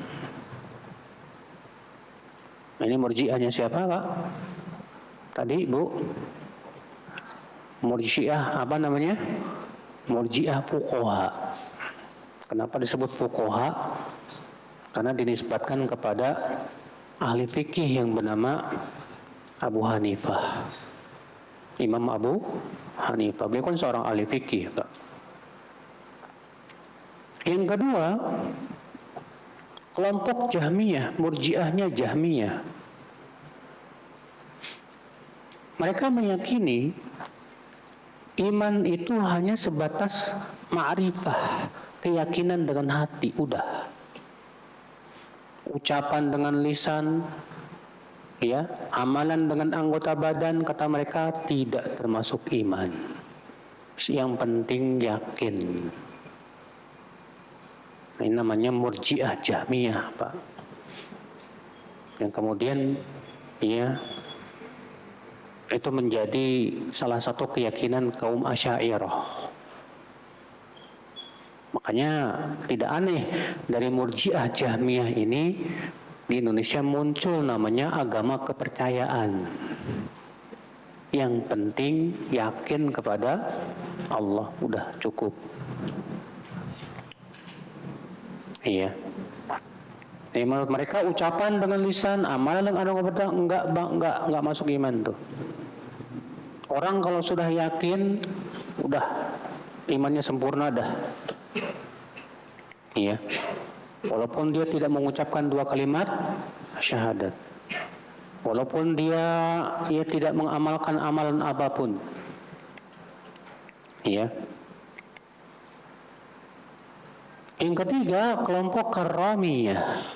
Nah, ini murjiahnya siapa, Pak? Tadi, Bu? Murjiah apa namanya? Murjiah fuqaha. Kenapa disebut fuqaha? Karena dinisbatkan kepada ahli fikih yang bernama Abu Hanifah. Imam Abu Hanifah. Beliau kan seorang ahli fikih, Pak. Yang kedua, kelompok Jahmiyah, murjiahnya Jahmiyah. Mereka meyakini iman itu hanya sebatas ma'rifah, keyakinan dengan hati, udah. Ucapan dengan lisan, ya, amalan dengan anggota badan, kata mereka tidak termasuk iman. Yang penting yakin. Ini namanya murjiah Jahmiyah, Pak. Yang kemudian, ya, itu menjadi salah satu keyakinan kaum Asy'ariyah. Makanya tidak aneh dari murjiah Jahmiyah ini di Indonesia muncul namanya agama kepercayaan. Yang penting yakin kepada Allah, udah cukup. Iya. Jadi menurut mereka ucapan dengan lisan, amalan dengan enggak masuk iman tuh. Orang kalau sudah yakin, udah imannya sempurna dah. Iya. Walaupun dia tidak mengucapkan 2 kalimat syahadat. Walaupun dia tidak mengamalkan amalan apapun. Iya. Yang ketiga, kelompok Karramiyah.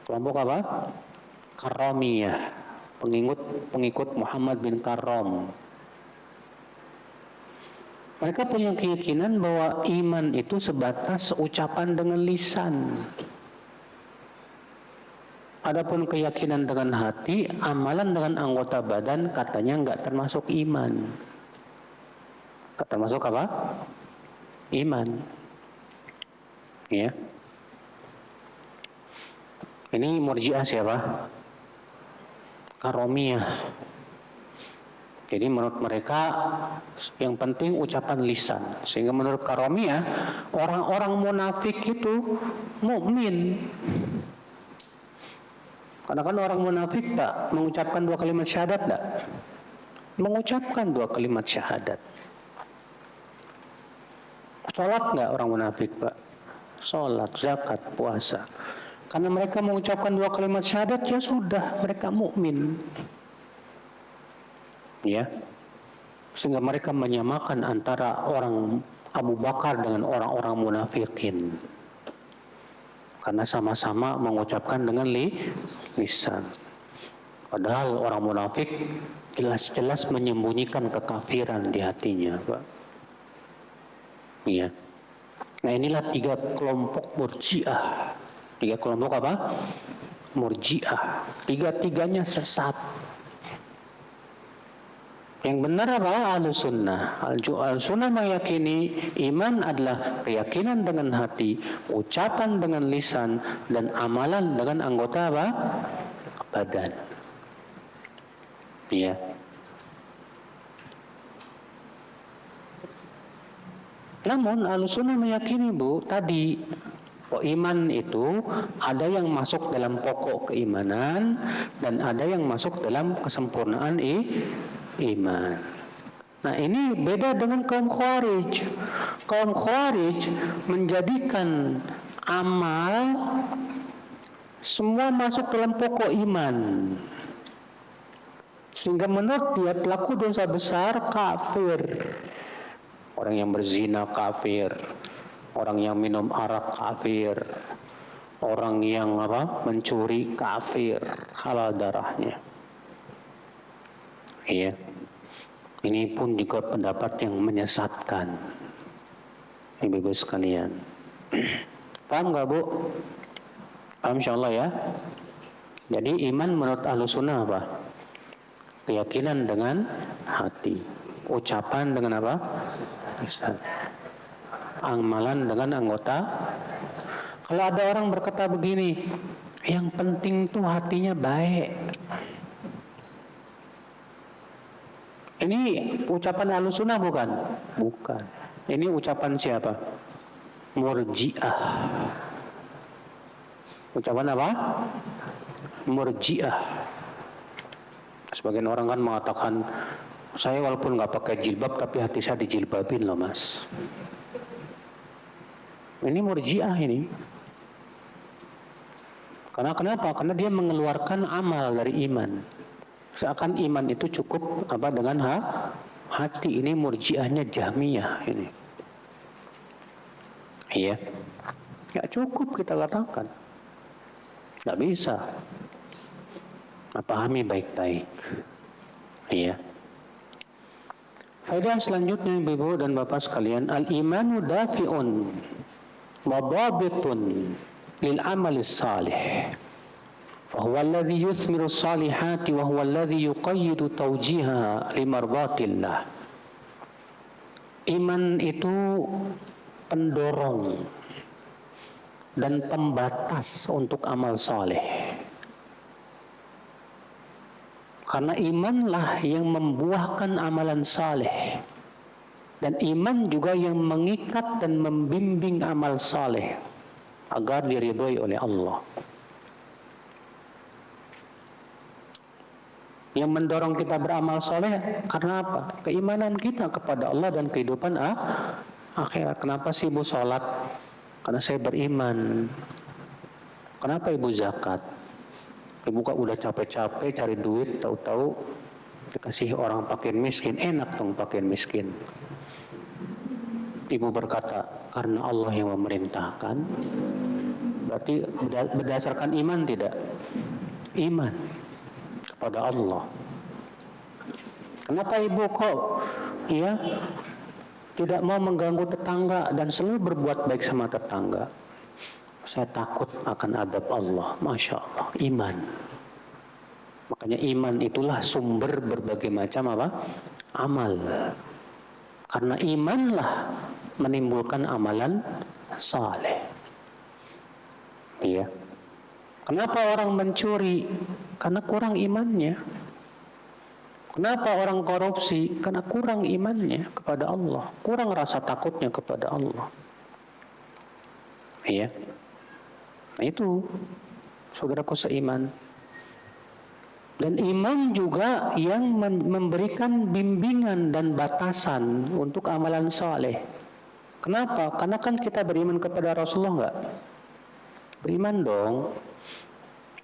Kelompok apa? Karramiyah. Pengikut Muhammad bin Karram. Mereka punya keyakinan bahwa iman itu sebatas ucapan dengan lisan. Adapun keyakinan dengan hati, amalan dengan anggota badan katanya enggak termasuk iman. Termasuk apa? Iman. Ya. Ini murjiah siapa? Karramiyah. Jadi menurut mereka yang penting ucapan lisan. Sehingga menurut Karramiyah, orang-orang munafik itu mukmin. Karena kan orang munafik tak mengucapkan 2 kalimat syahadat tak? Mengucapkan 2 kalimat syahadat. Sholat enggak orang munafik, Pak? Sholat, zakat, puasa. Karena mereka mengucapkan 2 kalimat syahadat, ya sudah, mereka mukmin. Ya, sehingga mereka menyamakan antara orang Abu Bakar dengan orang-orang munafikin karena sama-sama mengucapkan dengan lisan. Padahal orang munafik jelas-jelas menyembunyikan kekafiran di hatinya, Pak. Iya. Nah, inilah 3 kelompok murjiah. 3 kelompok apa? Murjiah. 3-tiganya sesat. Yang benar adalah Ahlussunnah. Ahlussunnah meyakini iman adalah keyakinan dengan hati, ucapan dengan lisan, dan amalan dengan anggota apa? Badan. Ya. Namun Ahlussunnah meyakini, Bu, tadi iman itu ada yang masuk dalam pokok keimanan dan ada yang masuk dalam kesempurnaan iman. Nah, ini beda dengan kaum Khawarij. Kaum Khawarij menjadikan amal semua masuk dalam pokok iman. Sehingga menurut dia pelaku dosa besar kafir. Orang yang berzina kafir. Orang yang minum arak kafir. Orang yang mencuri kafir, halal darahnya. Iya. Ini pun juga pendapat yang menyesatkan. Ibu-ibu sekalian. Paham nggak Bu? Paham insyaallah ya. Jadi iman menurut Ahlussunnah apa? Keyakinan dengan hati, ucapan dengan apa? Lisan, amalan dengan anggota. Kalau ada orang berkata begini, yang penting tuh hatinya baik. Ini ucapan Ahlussunnah bukan? Bukan. Ini ucapan siapa? Murji'ah. Ucapan apa? Murji'ah. Sebagian orang kan mengatakan, saya walaupun nggak pakai jilbab tapi hati saya dijilbabin loh mas. Ini Murji'ah ini. Karena kenapa? Karena dia mengeluarkan amal dari iman. Seakan iman itu cukup apa dengan hati. Ini Murji'ahnya Jahmiyah ini. Iya. Nggak cukup kita katakan. Nggak bisa. Pahami baik-baik. Iya. Faedah selanjutnya Ibu dan Bapak sekalian, al-imanu dafi'un wa dhabitun lil amali salih. Fa huwa alladhi yuthmiru salihati wa huwa alladhi yuqayyidu tawjiha li mardatillah. Iman itu pendorong dan pembatas untuk amal saleh. Karena imanlah yang membuahkan amalan saleh. Dan iman juga yang mengikat dan membimbing amal saleh agar diridhoi oleh Allah. Yang mendorong kita beramal saleh karena apa? Keimanan kita kepada Allah dan kehidupan akhirat. Kenapa sih ibu sholat? Karena saya beriman. Kenapa ibu zakat? Ibu kan udah capek-capek cari duit, tahu-tahu dikasih orang fakir miskin, enak dong fakir miskin. Ibu berkata, karena Allah yang memerintahkan. Berarti berdasarkan iman tidak? Iman kepada Allah. Kenapa ibu kok tidak mau mengganggu tetangga dan selalu berbuat baik sama tetangga? Saya takut akan adab Allah. Masya Allah, iman. Makanya iman itulah sumber berbagai macam amal. Karena imanlah menimbulkan amalan saleh. Iya. Kenapa orang mencuri? Karena kurang imannya. Kenapa orang korupsi? Karena kurang imannya kepada Allah. Kurang rasa takutnya kepada Allah. Iya. Nah itu, saudaraku seiman. Dan iman juga yang memberikan bimbingan dan batasan untuk amalan saleh. Kenapa? Karena kan kita beriman kepada Rasulullah enggak? Beriman dong.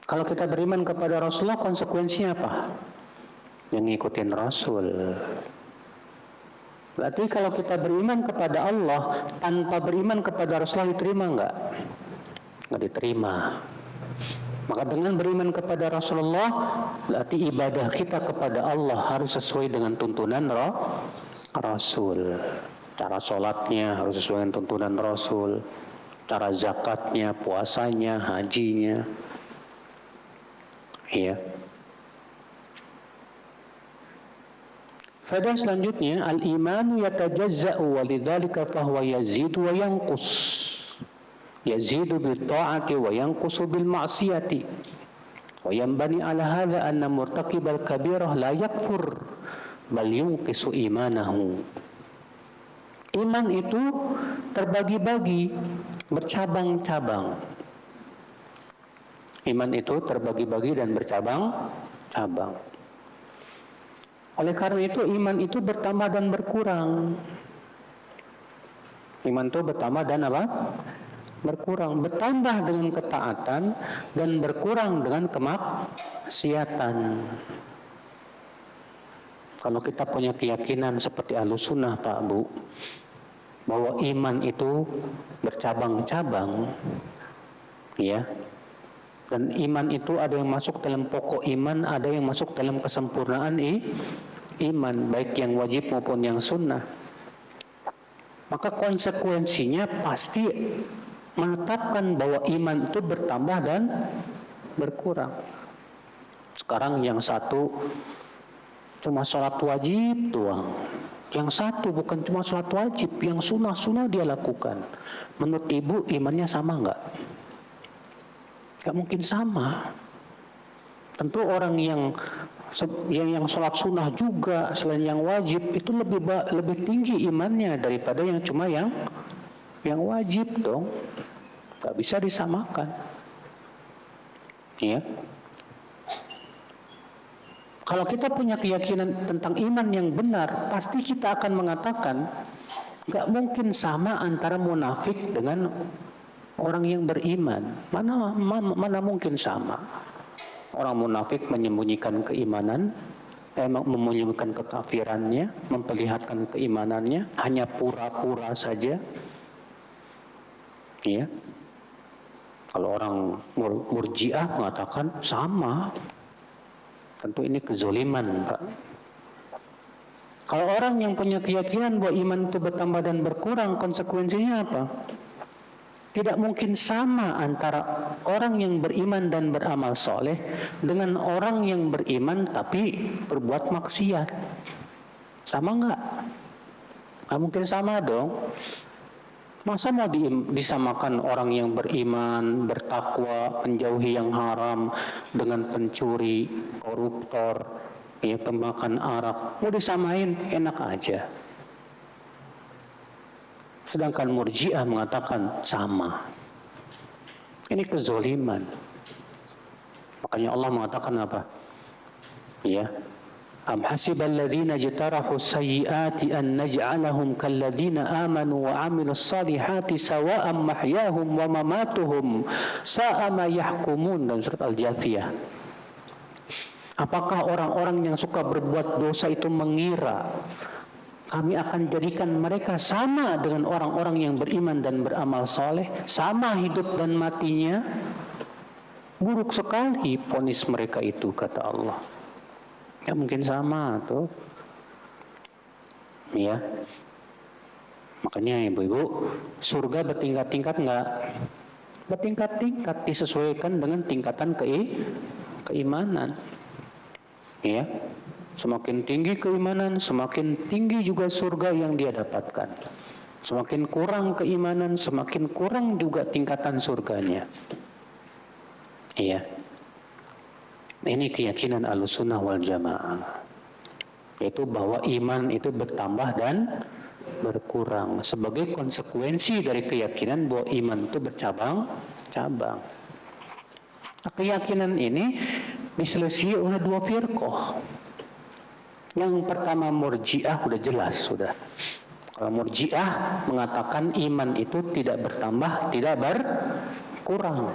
Kalau kita beriman kepada Rasulullah, konsekuensinya apa? Yang ngikutin Rasul. Berarti kalau kita beriman kepada Allah tanpa beriman kepada Rasulullah diterima enggak? Nggak diterima. Maka dengan beriman kepada Rasulullah, berarti ibadah kita kepada Allah harus sesuai dengan tuntunan Rasul. Cara sholatnya harus sesuai dengan tuntunan Rasul. Cara zakatnya, puasanya, hajinya. Iya. Faedah selanjutnya, al-imanu yatajazza'u wa lidzalika fahuwa yazidu wa yanqus. Yazidu bil ta'ati wa yanqusu bil ma'siyati. Wa yanbani ala hadha anna murtaqibal kabirah la yakfur bal yunqisu imanahu. Iman itu terbagi-bagi, bercabang-cabang. Iman itu terbagi-bagi dan bercabang-cabang. Oleh karena itu iman itu bertambah dan berkurang. Iman itu bertambah dan apa? Berkurang, bertambah dengan ketaatan dan berkurang dengan kemaksiatan. Kalau kita punya keyakinan seperti Ahlussunnah Pak Bu, bahwa iman itu bercabang-cabang, ya, dan iman itu ada yang masuk dalam pokok iman, ada yang masuk dalam kesempurnaan iman, baik yang wajib maupun yang sunnah. Maka konsekuensinya pasti menetapkan bahwa iman itu bertambah dan berkurang. Sekarang yang satu cuma sholat wajib doang. Yang satu bukan cuma sholat wajib, yang sunnah-sunnah dia lakukan. Menurut ibu imannya sama enggak? Enggak mungkin sama. Tentu orang yang sholat sunnah juga selain yang wajib itu lebih tinggi imannya daripada yang cuma yang wajib dong. Enggak bisa disamakan. Ya. Kalau kita punya keyakinan tentang iman yang benar, pasti kita akan mengatakan gak mungkin sama antara munafik dengan orang yang beriman. Mana mungkin sama. Orang munafik menyembunyikan keimanan, menyembunyikan kekafirannya, memperlihatkan keimanannya, hanya pura-pura saja. Ya. Kalau orang murjiah mengatakan sama. Tentu ini kezoliman, Pak. Kalau orang yang punya keyakinan bahwa iman itu bertambah dan berkurang, konsekuensinya apa? Tidak mungkin sama antara orang yang beriman dan beramal soleh dengan orang yang beriman tapi berbuat maksiat. Sama enggak? Nggak mungkin sama dong. Masa mau disamakan orang yang beriman, bertakwa, menjauhi yang haram dengan pencuri, koruptor, ya, pemakan arak? Mau disamain enak aja. Sedangkan murjiah mengatakan sama. Ini kezoliman. Makanya Allah mengatakan apa? Ya. Am hasibal ladzina jtarahu sayyiati an naj'alahum kal ladzina amanu wa 'amilus salihati sawa'an mahyahum wa mamatuhum sa'a ma yahkumun, dan surat Al-Jathiyah. Apakah orang-orang yang suka berbuat dosa itu mengira kami akan jadikan mereka sama dengan orang-orang yang beriman dan beramal soleh, sama hidup dan matinya? Buruk sekali vonis mereka itu, kata Allah. Ya mungkin sama tuh. Ya. Makanya ibu-ibu, surga bertingkat-tingkat enggak? Bertingkat-tingkat, disesuaikan dengan tingkatan keimanan. Ya. Semakin tinggi keimanan, semakin tinggi juga surga yang dia dapatkan. Semakin kurang keimanan, semakin kurang juga tingkatan surganya. Iya. Ini keyakinan Ahlussunnah wal Jamaah, yaitu bahwa iman itu bertambah dan berkurang sebagai konsekuensi dari keyakinan bahwa iman itu bercabang-cabang. Nah, keyakinan ini diselisih oleh dua firqah. Yang pertama murjiah, udah jelas sudah. Kalau murjiah mengatakan iman itu tidak bertambah, tidak berkurang.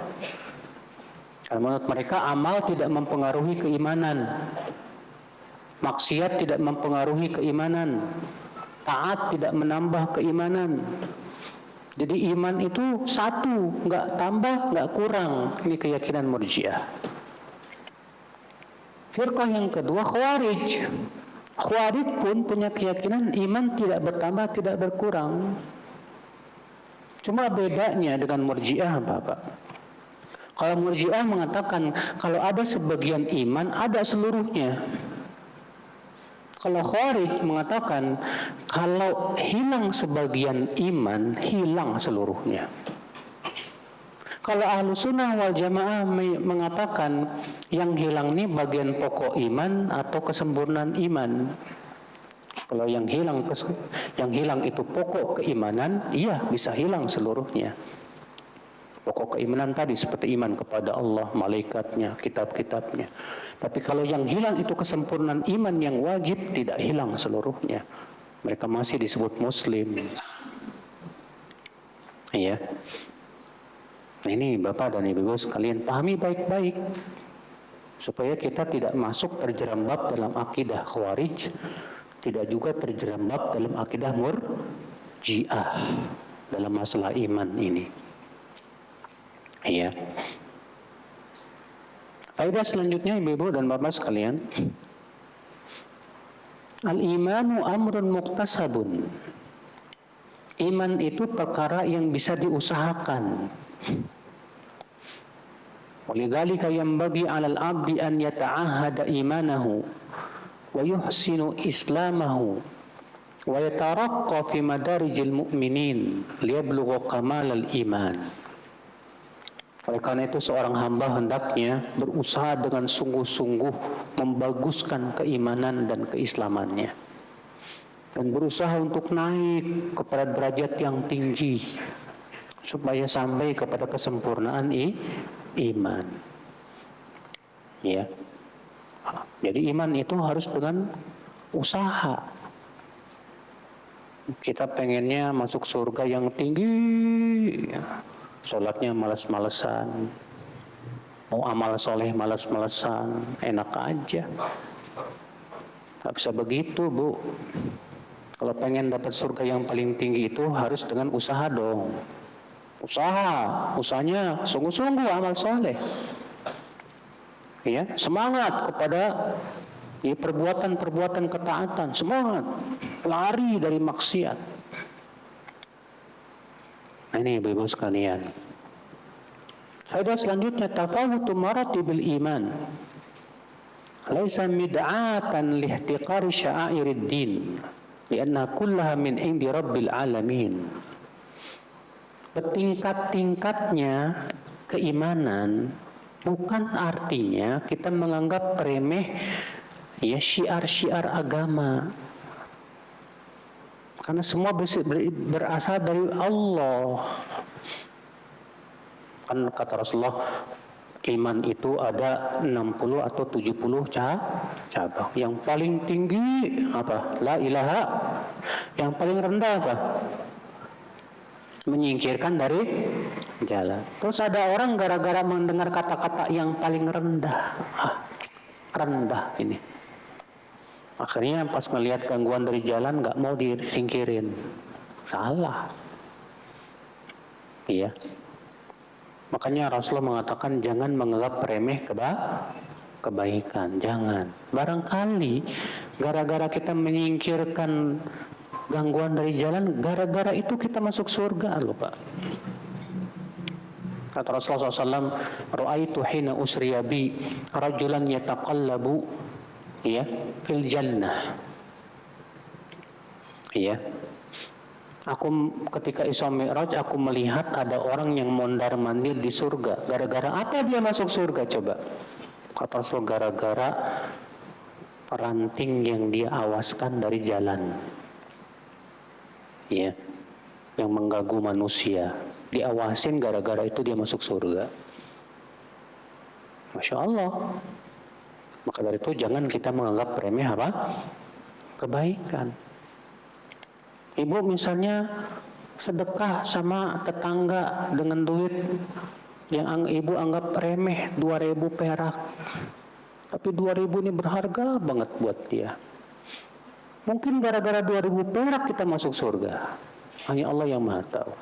Karena menurut mereka amal tidak mempengaruhi keimanan, maksiat tidak mempengaruhi keimanan, taat tidak menambah keimanan. Jadi iman itu satu, nggak tambah, nggak kurang. Ini keyakinan murjiah. Firqah yang kedua Khawarij. Khawarij pun punya keyakinan iman tidak bertambah, tidak berkurang. Cuma bedanya dengan murjiah, Bapak. Kalau murjiah mengatakan kalau ada sebagian iman, ada seluruhnya. Kalau Khawarij mengatakan kalau hilang sebagian iman, hilang seluruhnya. Kalau Ahlussunnah wal Jamaah mengatakan yang hilang ini bagian pokok iman atau kesempurnaan iman. Kalau yang hilang itu pokok keimanan, iya bisa hilang seluruhnya. Pokok keimanan tadi seperti iman kepada Allah, malaikatnya, kitab-kitabnya. Tapi kalau yang hilang itu kesempurnaan iman yang wajib, tidak hilang seluruhnya. Mereka masih disebut muslim. Iya. Nah, ini Bapak dan Ibu sekalian pahami baik-baik supaya kita tidak masuk terjerembab dalam akidah Khawarij, tidak juga terjerembab dalam akidah murjiah dalam masalah iman ini. Iya. Faedah selanjutnya Ibu dan Bapak sekalian, al-imanu amrun muktasabun Iman itu perkara yang bisa diusahakan. Walidzalika yanbaghi 'alal 'abdi an yata'ahhada imanahu wa yuhsinu islamahu wa yataraqqa fi madarijil mu'minin liyablugha kamalal iman. Oleh karena itu seorang hamba hendaknya berusaha dengan sungguh-sungguh membaguskan keimanan dan keislamannya, dan berusaha untuk naik kepada derajat yang tinggi supaya sampai kepada kesempurnaan iman. Ya. Jadi iman itu harus dengan usaha. Kita pengennya masuk surga yang tinggi, sholatnya malas-malesan, mau amal soleh malas-malesan, enak aja. Gak bisa begitu, Bu. Kalau pengen dapat surga yang paling tinggi itu harus dengan usaha dong. Usahanya sungguh-sungguh amal soleh. Ya, semangat kepada perbuatan-perbuatan ketaatan, semangat lari dari maksiat. Nah, ini Ibu-ibu sekalian. Faedah selanjutnya, tafawutu maratibil iman laisa mid'atan lihtiqari sya'airid din lianna kullaha min indi rabbil alamin. Bertingkat-tingkatnya keimanan bukan artinya kita menganggap remeh ya syiar-syiar agama, karena semua berasal dari Allah. Kan kata Rasulullah, iman itu ada 60 atau 70 cabang. Yang paling tinggi apa? La ilaha. Yang paling rendah apa? Menyingkirkan dari jalan. Terus ada orang gara-gara mendengar kata-kata yang paling rendah. Rendah ini. Akhirnya pas ngelihat gangguan dari jalan gak mau disingkirin. Salah. Iya. Makanya Rasulullah mengatakan jangan menganggap remeh kebaikan. Jangan. Barangkali gara-gara kita menyingkirkan gangguan dari jalan, gara-gara itu kita masuk surga loh Pak. Kata Rasulullah SAW, ra'aitu hina usriya bi rajulan yataqallabu ya fil jannah. Ya. Aku ketika Isra Mi'raj aku melihat ada orang yang mondar-mandir di surga. Gara-gara apa dia masuk surga coba? Kata Rasul, gara-gara ranting yang dia awaskan dari jalan. Ya, yang mengganggu manusia, diawasin, gara-gara itu dia masuk surga. Masya Allah. Maka dari itu jangan kita menganggap remeh apa? Kebaikan. Ibu misalnya sedekah sama tetangga dengan duit yang ibu anggap remeh, 2.000 perak. Tapi 2.000 ini berharga banget buat dia. Mungkin gara-gara 2.000 perak kita masuk surga. Hanya Allah yang Maha Tahu.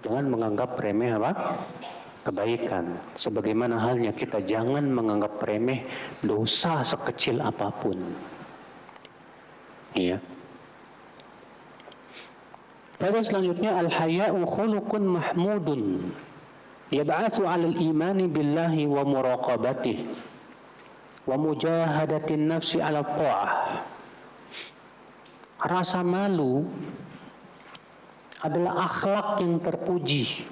Jangan menganggap remeh apa? Kebaikan. Sebagaimana halnya kita jangan menganggap remeh dosa sekecil apapun. Iya. Pada selanjutnya, al-haya'u khuluqun mahmudun yab'atsu 'alal imani billahi wa muraqabatihi wa mujahadatin nafsi 'ala ta'ah. Rasa malu adalah akhlak yang terpuji,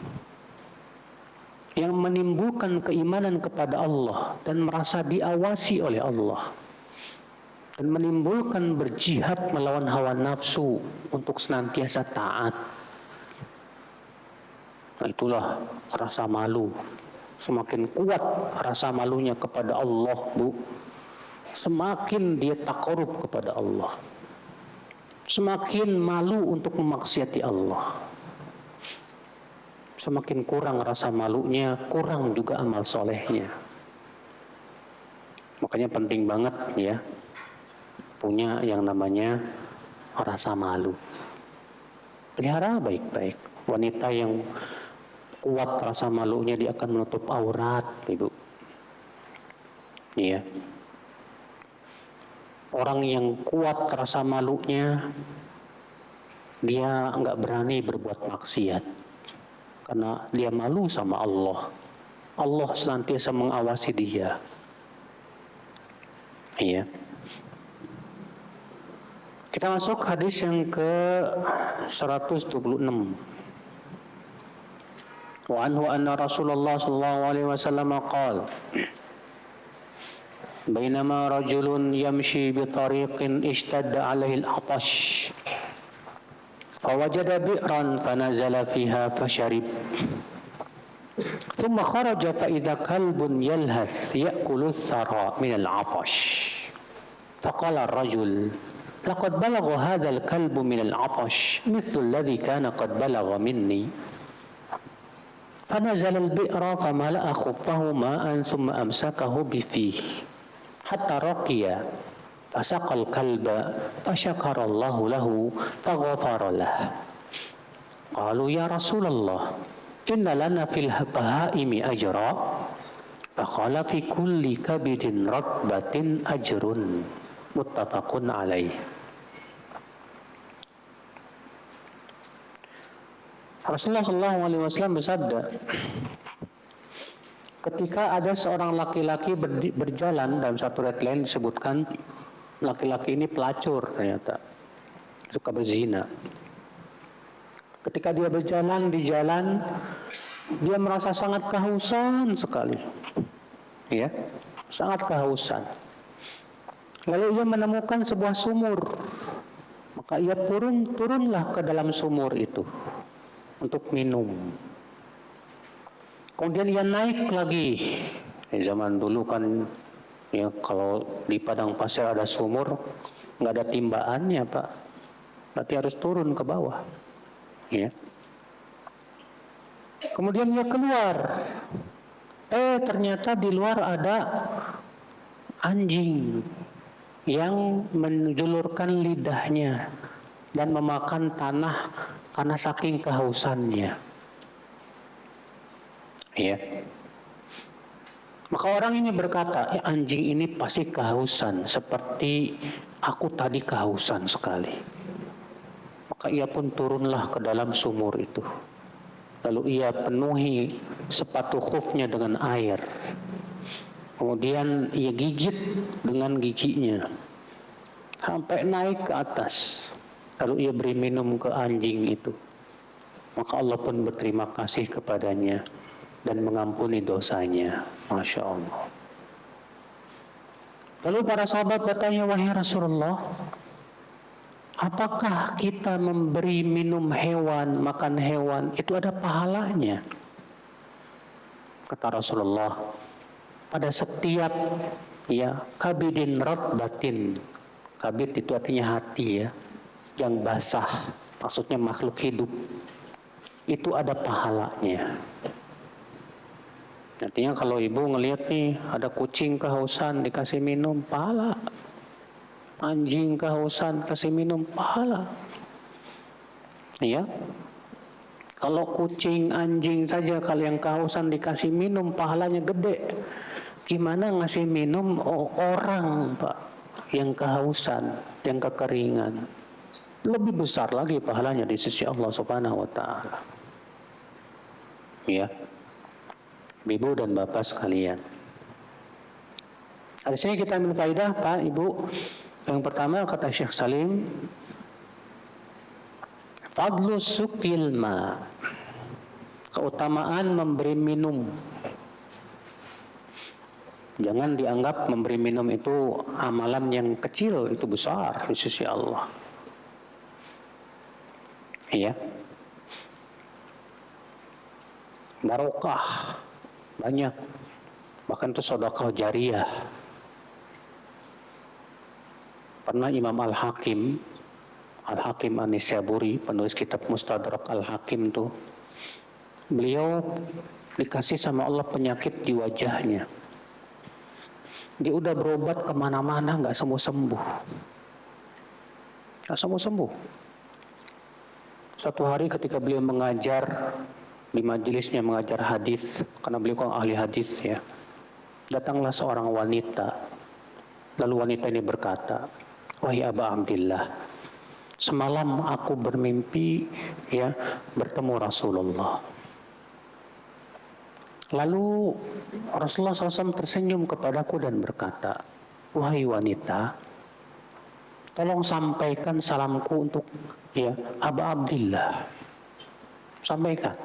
yang menimbulkan keimanan kepada Allah dan merasa diawasi oleh Allah, dan menimbulkan berjihad melawan hawa nafsu untuk senantiasa taat. Nah, itulah rasa malu. Semakin kuat rasa malunya kepada Allah, Bu, semakin dia taqarrub kepada Allah. Semakin malu untuk memaksiati Allah. Semakin kurang rasa malunya, kurang juga amal solehnya. Makanya penting banget ya, punya yang namanya rasa malu. Pelihara baik-baik. Wanita yang kuat rasa malunya, dia akan menutup aurat, Ibu. Iya. Orang yang kuat rasa malunya, dia nggak berani berbuat maksiat karena dia malu sama Allah. Allah senantiasa mengawasi dia. Iya. Kita masuk hadis yang ke 126. Wa anhu anna Rasulullah sallallahu alaihi wasallam qala Bainama rajulun yamshi bi tariqin ishtadda alaihi al-'atash fawajada bi'ran fanazala fiha fasharib thumma kharaja fa idza kalbun yalhath ya'kulu ath-thara min al-'atash faqala ar-rajul laqad balagha hadha al-kalbu min al-'atash mithlu alladhi kana qad balagha minni فنزل البئر فملأ خفه ماء ثم أمسكه بفيه حتى رقي فسقى الكلب فشكر الله له فغفر له قالوا يا رسول الله إن لنا في البهائم أجرا فقال في كل كبد رطبة أجر متفق عليه. Rasulullah SAW bersabda, ketika ada seorang laki-laki berjalan, dalam satu riwayat lain disebutkan laki-laki ini pelacur ternyata, suka berzina. Ketika dia berjalan di jalan, dia merasa sangat kehausan sekali, ya, sangat kehausan. Lalu ia menemukan sebuah sumur, maka ia turunlah ke dalam sumur itu untuk minum. Kemudian ia naik lagi. Zaman dulu kan, ya, kalau di padang pasir ada sumur, nggak ada timbaannya, Pak. Berarti harus turun ke bawah. Ya. Kemudian ia keluar. Ternyata di luar ada anjing yang menjulurkan lidahnya dan memakan tanah karena saking kehausannya. Ya. Maka orang ini berkata, anjing ini pasti kehausan seperti aku tadi kehausan sekali. Maka ia pun turunlah ke dalam sumur itu. Lalu ia penuhi sepatu khufnya dengan air. Kemudian ia gigit dengan giginya sampai naik ke atas. Lalu ia beri minum ke anjing itu. Maka Allah pun berterima kasih kepadanya dan mengampuni dosanya. Masya Allah. Lalu para sahabat bertanya, wahai Rasulullah, apakah kita memberi minum hewan, makan hewan, itu ada pahalanya? Kata Rasulullah, pada setiap, ya, kabidin ratbatin. Kabid itu artinya hati, ya, yang basah, maksudnya makhluk hidup, itu ada pahalanya. Artinya kalau ibu ngelihat nih ada kucing kehausan dikasih minum, pahala. Anjing kehausan kasih minum, pahala. Ya. Kalau kucing, anjing saja kalau yang kehausan dikasih minum pahalanya gede. Gimana ngasih minum orang, Pak, yang kehausan, yang kekeringan? Lebih besar lagi pahalanya di sisi Allah Subhanahu wa taala. Ya. Ibu dan Bapak sekalian. Di sini kita ambil faedah, Pak, Ibu. Yang pertama kata Syekh Salim, fadlu suqil ma. Keutamaan memberi minum. Jangan dianggap memberi minum itu amalan yang kecil, itu besar di sisi Allah. Iya. Barokah banyak, bahkan itu sedekah jariyah. Pernah Imam Al-Hakim An-Nisaburi, penulis kitab Mustadrak Al-Hakim tuh, beliau dikasih sama Allah penyakit di wajahnya. Dia udah berobat kemana-mana, nggak sembuh-sembuh. Nggak sembuh-sembuh. Suatu hari ketika beliau mengajar di majelisnya, mengajar hadis, karena beliau kan ahli hadis, ya, datanglah seorang wanita. Lalu wanita ini berkata, wahai Aba Abdillah, Semalam aku bermimpi ya bertemu Rasulullah. Lalu Rasulullah SAW tersenyum kepadaku dan berkata, wahai wanita, tolong sampaikan salamku untuk ya Aba Abdillah. Sampaikan.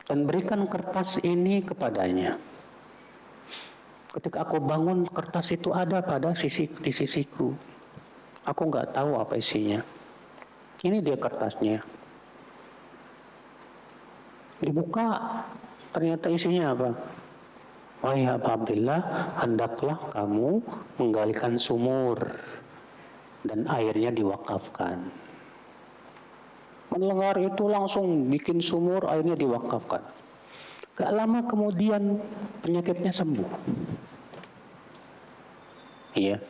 Dan berikan kertas ini kepadanya. Ketika aku bangun, kertas itu ada di sisiku. Aku nggak tahu apa isinya. Ini dia kertasnya. Dibuka, ternyata isinya apa? Wahai Aba Abdillah, hendaklah kamu menggalikan sumur dan airnya diwakafkan. Mendengar itu langsung bikin sumur, airnya diwakafkan. Gak lama kemudian penyakitnya sembuh. Iya,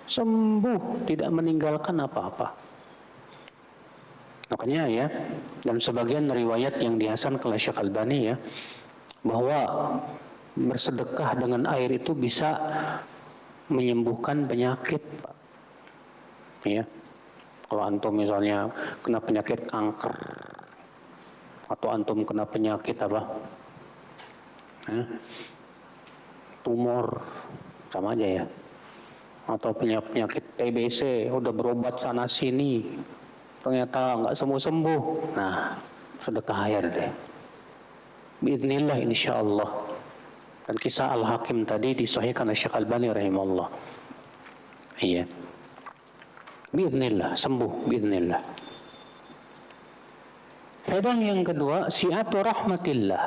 sembuh, tidak meninggalkan apa-apa. Makanya ya, dan sebagian riwayat yang dihasankan oleh Syekh Albani ya, bahwa bersedekah dengan air itu bisa menyembuhkan penyakit, Pak. Ya. Kalau antum misalnya kena penyakit kanker atau antum kena penyakit apa? Tumor, sama aja ya. Atau penyakit TBC, udah berobat sana sini, ternyata nggak sembuh-sembuh. Nah, sedekah air deh. Biiznillah insyaallah. Dan kisah Al-Hakim tadi disahihkan oleh Syekh Albani rahimahullah. Iya. Biiznillah, sembuh biiznillah. Faedah yang kedua, si'atu rahmatillah.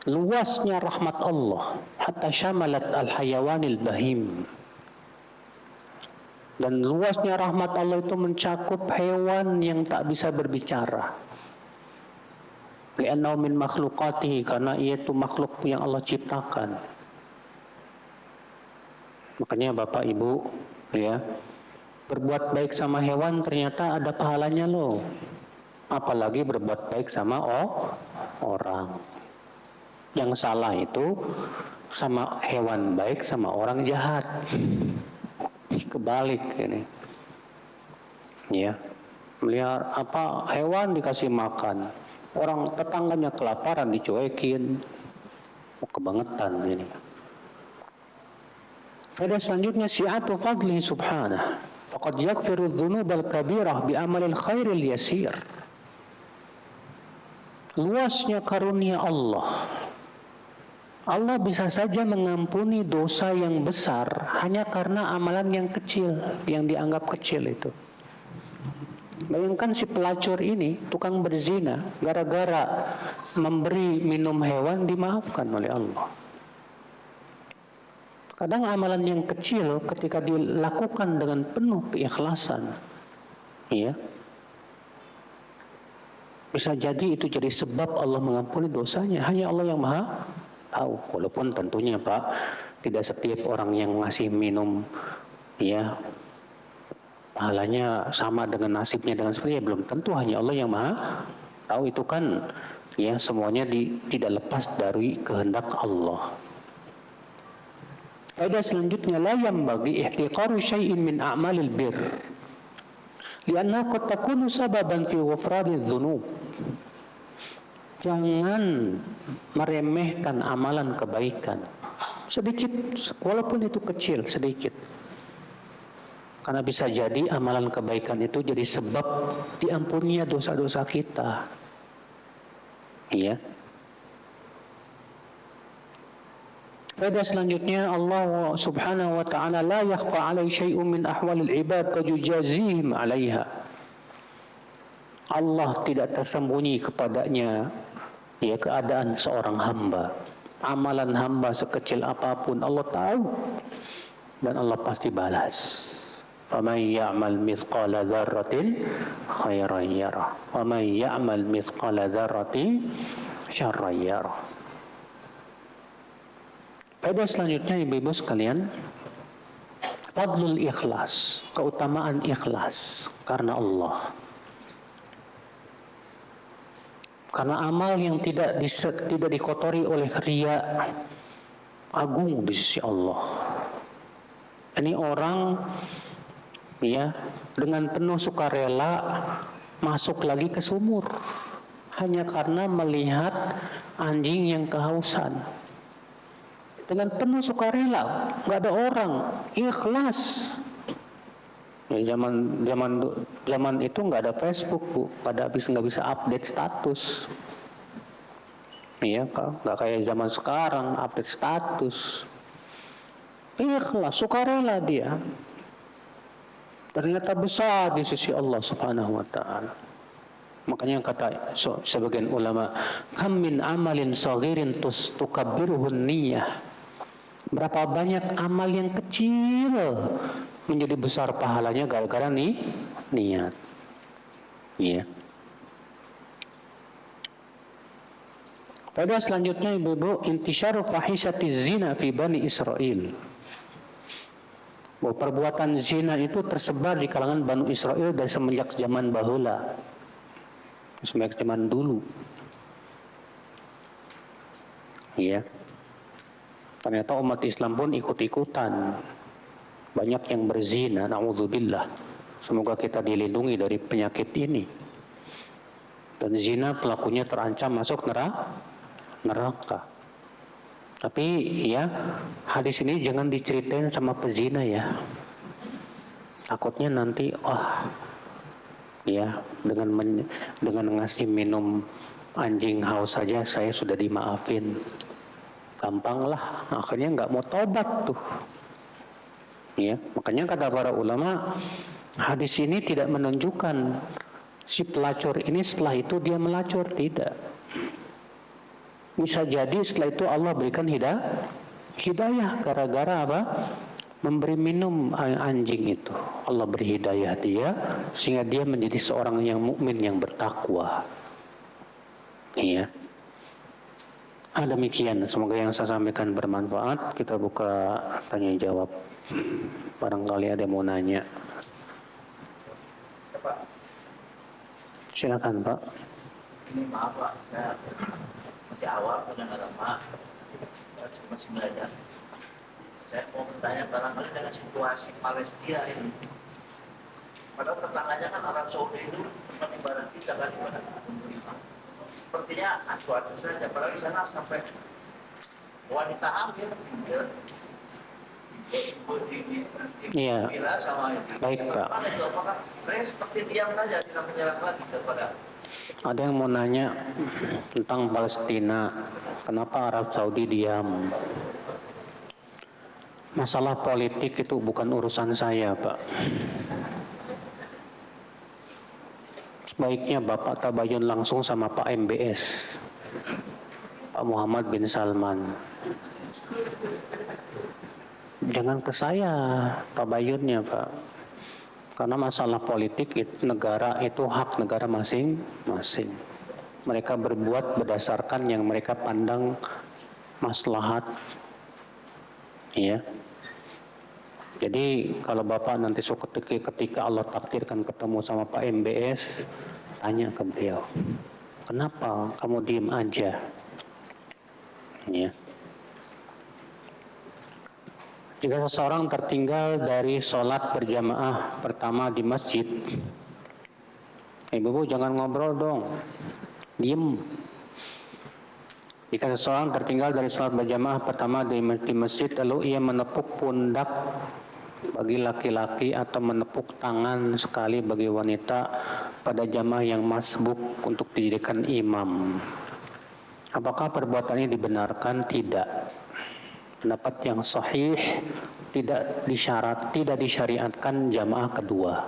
Luasnya rahmat Allah, hatta syamalat al-hayawanil bahim. Dan luasnya rahmat Allah itu mencakup hewan yang tak bisa berbicara. Li'annahu min makhluqatihi, karena ia itu makhluk yang Allah ciptakan. Makanya Bapak Ibu ya, berbuat baik sama hewan ternyata ada pahalanya loh. Apalagi berbuat baik sama orang. Yang salah itu sama hewan baik sama orang jahat. Kebalik ini. Ya. Melihat apa hewan dikasih makan, orang tetangganya kelaparan dicuekin. Kebangetan ini. Faedah selanjutnya si'atu fadli subhanah. Faqad yaghfiru dzunubal kabirah bi amalil khairil yasir. Luasnya karunia Allah. Allah bisa saja mengampuni dosa yang besar hanya karena amalan yang kecil, yang dianggap kecil itu. Bayangkan si pelacur ini, tukang berzina, gara-gara memberi minum hewan dimaafkan oleh Allah. Kadang amalan yang kecil ketika dilakukan dengan penuh keikhlasan, ya, bisa jadi itu jadi sebab Allah mengampuni dosanya. Hanya Allah yang maha tahu. Walaupun tentunya Pak, tidak setiap orang yang ngasih minum, ya, pahalanya sama dengan nasibnya dengan seperti, ya, belum tentu. Hanya Allah yang maha tahu. Itu kan, ya, semuanya tidak lepas dari kehendak Allah. Faedah selanjutnya, la yanbaghi ihtiqaru syai'in min a'malil birr li'annaha qad takunu sababan fi ghufrani dzunub. Jangan meremehkan amalan kebaikan. Sedikit, walaupun itu kecil, sedikit. Karena bisa jadi amalan kebaikan itu jadi sebab diampuninya dosa-dosa kita. Iya. Faedah selanjutnya, Allah subhanahu wa ta'ala la yakhfa alaihi syai'un min ahwalil ibad fayujazihim 'alaiha. Allah tidak tersembunyi kepadanya, ya, keadaan seorang hamba. Amalan hamba sekecil apapun Allah tahu dan Allah pasti balas. Faman ya'mal mithqala dzarratin khairan yarah wa man ya'mal mithqala dzarratin syarran yarah. Faedah selanjutnya ibu-ibu sekalian, fadlul ikhlas, keutamaan ikhlas karena Allah. Karena amal yang tidak dikotori oleh riya agung di sisi Allah. Ini orang ya dengan penuh sukarela masuk lagi ke sumur hanya karena melihat anjing yang kehausan. Dengan penuh sukarela, nggak ada orang, ikhlas. Ya, zaman itu nggak ada Facebook, Bu, nggak bisa update status. Iya, nggak kayak zaman sekarang update status. Ikhlas, sukarela dia. Ternyata besar di sisi Allah Subhanahu wa taala. Makanya kata sebagian ulama, kam min amalin saghirin tukabbiruhun niyyah. Berapa banyak amal yang kecil menjadi besar pahalanya gara-gara niat. Iya. Pada selanjutnya Ibu-ibu, intisyaru fahisyati zina fi Bani Israel. Bahwa perbuatan zina itu tersebar di kalangan Bani Israel dari semenjak zaman bahula. Semenjak zaman dulu. Iya. Ternyata umat Islam pun ikut-ikutan. Banyak yang berzina, na'udzubillah. Semoga kita dilindungi dari penyakit ini. Dan zina pelakunya terancam masuk neraka. Tapi ya, hadis ini jangan diceritain sama pezina ya. Takutnya nanti, ya dengan ngasih minum anjing haus saja saya sudah dimaafin. Gampang lah, akhirnya nggak mau tobat tuh. Ya, makanya kata para ulama, hadis ini tidak menunjukkan si pelacur ini setelah itu dia melacur, tidak. Bisa jadi setelah itu Allah berikan hidayah gara-gara apa? Memberi minum anjing itu. Allah beri hidayah dia sehingga dia menjadi seorang yang mukmin yang bertakwa. Iya. Demikian, semoga yang saya sampaikan bermanfaat. Kita buka tanya jawab. Barangkali ada yang mau nanya. Silakan Pak. Ini maaf Pak, saya masih awal punya agama, masih belajar. Saya mau bertanya barangkali dengan situasi Palestina ini. Padahal tetangganya kan Arab Saudi itu ibarat kita kan ibarat sepertinya acuan saja, padahal di sana sampai wanita hamil ya. Iya. Baik Pak. Apakah mereka seperti diam saja tidak menyerang lagi kepada? Ada yang mau nanya tentang Palestina. Kenapa Arab Saudi diam? Masalah politik itu bukan urusan saya Pak. Sebaiknya Bapak tabayun langsung sama Pak MBS, Pak Muhammad bin Salman. Jangan ke saya tabayunnya Pak. Karena masalah politik negara itu hak negara masing-masing. Mereka berbuat berdasarkan yang mereka pandang maslahat. Ya. Jadi kalau Bapak nanti ketika Allah takdirkan ketemu sama Pak MBS, tanya ke beliau, kenapa kamu diem aja? Ya. Jika seseorang tertinggal dari sholat berjamaah pertama di masjid, Ibu-ibu jangan ngobrol dong, diem. Jika seseorang tertinggal dari sholat berjamaah pertama di masjid, lalu ia menepuk pundak bagi laki-laki atau menepuk tangan sekali bagi wanita pada jamaah yang masbuk untuk dijadikan imam, apakah perbuatan ini dibenarkan? Tidak. Pendapat yang sahih, tidak disyariatkan jamaah kedua.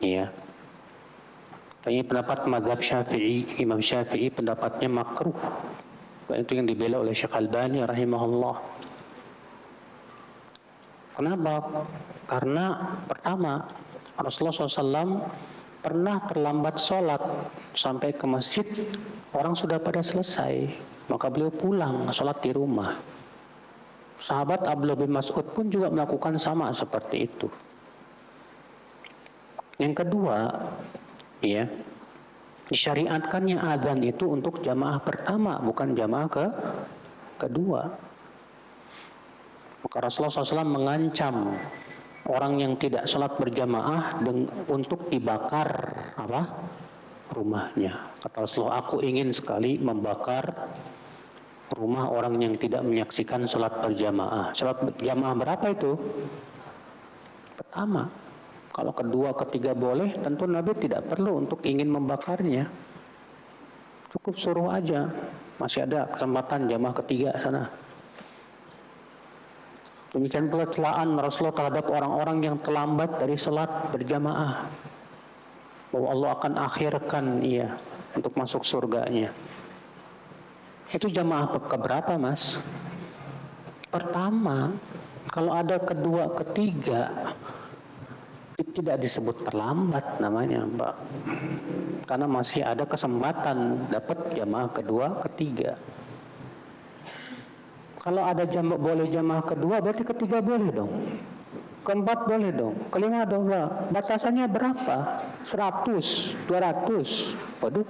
Iya. Ini pendapat mazhab Syafi'i, Imam Syafi'i pendapatnya makruh. Itu yang dibela oleh Syekh Albani rahimahullah. Kenapa? Karena pertama, Rasulullah SAW pernah terlambat sholat sampai ke masjid, orang sudah pada selesai, maka beliau pulang sholat di rumah. Sahabat Abdullah bin Mas'ud pun juga melakukan sama seperti itu. Yang kedua, ya, disyariatkannya adzan itu untuk jamaah pertama, bukan jamaah kedua. Maka Rasulullah SAW mengancam orang yang tidak sholat berjamaah untuk dibakar rumahnya. Kata Rasulullah, aku ingin sekali membakar rumah orang yang tidak menyaksikan sholat berjamaah. Sholat berjamaah berapa itu? Pertama. Kalau kedua, ketiga boleh, tentu Nabi tidak perlu untuk ingin membakarnya. Cukup suruh aja. Masih ada kesempatan jamaah ketiga sana. Demikian pula celaan Rasulullah terhadap orang-orang yang terlambat dari sholat berjamaah. Bahwa Allah akan akhirkan ia untuk masuk surganya. Itu jamaah keberapa, Mas? Pertama. Kalau ada kedua, ketiga, tidak disebut terlambat namanya, Mbak. Karena masih ada kesempatan dapat jamaah kedua, ketiga. Kalau ada boleh jamaah kedua, berarti ketiga boleh dong. Keempat boleh dong. Kelima dong. Batasannya berapa? 100, 200. Waduh.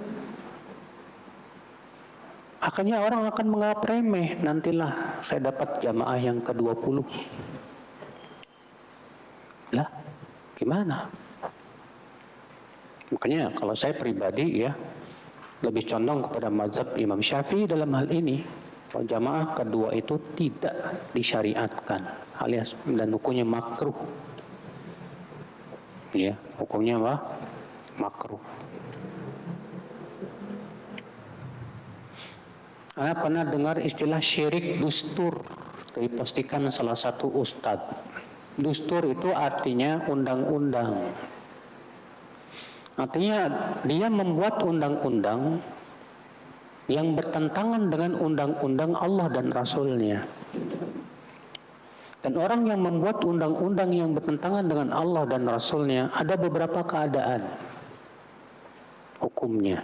Akhirnya orang akan menganggap remeh. Nantilah saya dapat jamaah yang ke-20. Lah, gimana? Makanya kalau saya pribadi ya, lebih condong kepada mazhab Imam Syafi'i dalam hal ini. Kalau jamaah kedua itu tidak disyariatkan, alias dan hukumnya makruh. Ya, hukumnya apa? Makruh. Anda pernah dengar istilah syirik dustur dari postikan salah satu ustadz. Dustur itu artinya undang-undang. Artinya dia membuat undang-undang yang bertentangan dengan undang-undang Allah dan Rasul-Nya. Dan orang yang membuat undang-undang yang bertentangan dengan Allah dan Rasul-Nya, ada beberapa keadaan hukumnya.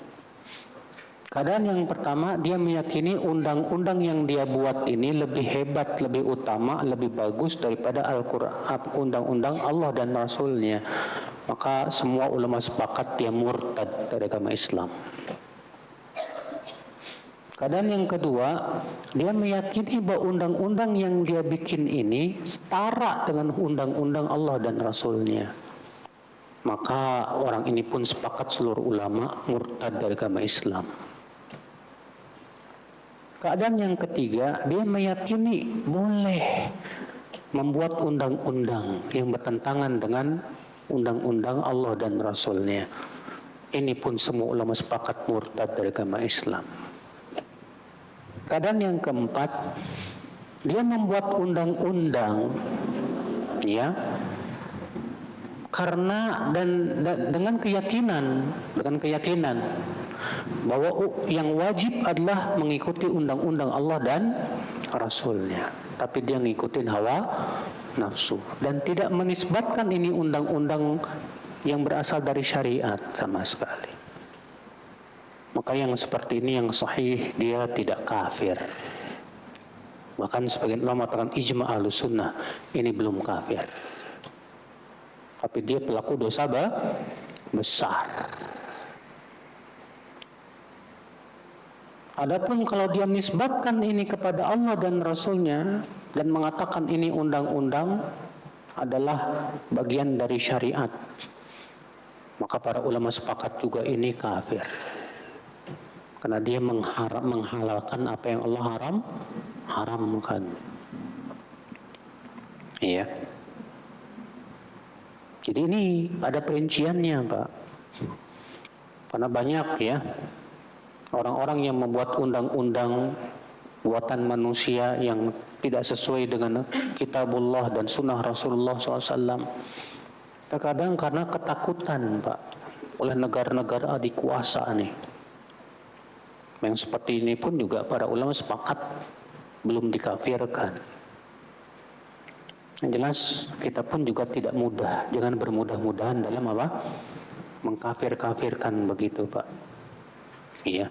Keadaan yang pertama, dia meyakini undang-undang yang dia buat ini lebih hebat, lebih utama, lebih bagus daripada Al-Quran, undang-undang Allah dan Rasul-Nya. Maka semua ulama sepakat dia murtad dari agama Islam. Keadaan yang kedua, dia meyakini bahwa undang-undang yang dia bikin ini setara dengan undang-undang Allah dan Rasul-Nya. Maka orang ini pun sepakat seluruh ulama murtad dari agama Islam. Keadaan yang ketiga, dia meyakini boleh membuat undang-undang yang bertentangan dengan undang-undang Allah dan Rasul-Nya. Ini pun semua ulama sepakat murtad dari agama Islam. Keadaan yang keempat, dia membuat undang-undang ya karena dan dengan keyakinan bahwa yang wajib adalah mengikuti undang-undang Allah dan Rasul-Nya, tapi dia ngikutin hawa nafsu dan tidak menisbatkan ini undang-undang yang berasal dari syariat sama sekali. Maka yang seperti ini yang sahih, dia tidak kafir. Bahkan sebagian ulama mengatakan ijma' Ahlussunnah, ini belum kafir. Tapi dia pelaku dosa besar. Adapun kalau dia nisbatkan ini kepada Allah dan Rasul-Nya dan mengatakan ini undang-undang adalah bagian dari syariat, maka para ulama sepakat juga ini kafir. Karena dia menghalalkan apa yang Allah haramkan. Iya. Jadi ini ada perinciannya, Pak. Karena banyak ya orang-orang yang membuat undang-undang buatan manusia yang tidak sesuai dengan kitabullah dan sunnah Rasulullah SAW. Terkadang karena ketakutan, Pak, oleh negara-negara adikuasa nih. Yang seperti ini pun juga para ulama sepakat belum dikafirkan. Yang jelas kita pun juga tidak mudah, jangan bermudah-mudahan dalam apa? Mengkafir-kafirkan begitu, Pak. Iya.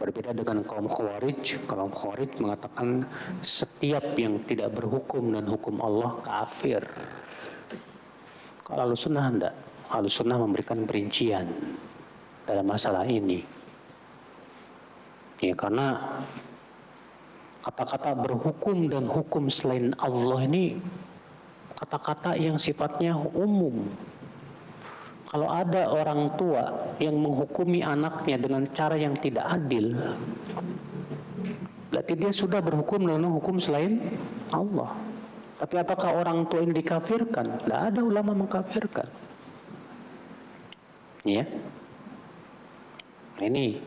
Berbeda dengan kaum Khawarij. Kaum Khawarij mengatakan setiap yang tidak berhukum dan hukum Allah kafir. Kalau Ahlussunnah enggak. Ahlussunnah memberikan perincian dalam masalah ini. Ya, karena Kata-kata berhukum dan hukum selain Allah ini kata-kata yang sifatnya umum. Kalau ada orang tua yang menghukumi anaknya dengan cara yang tidak adil, berarti dia sudah berhukum dengan hukum selain Allah. Tapi apakah orang tua ini dikafirkan? Tidak ada ulama mengkafirkan. Ya, ini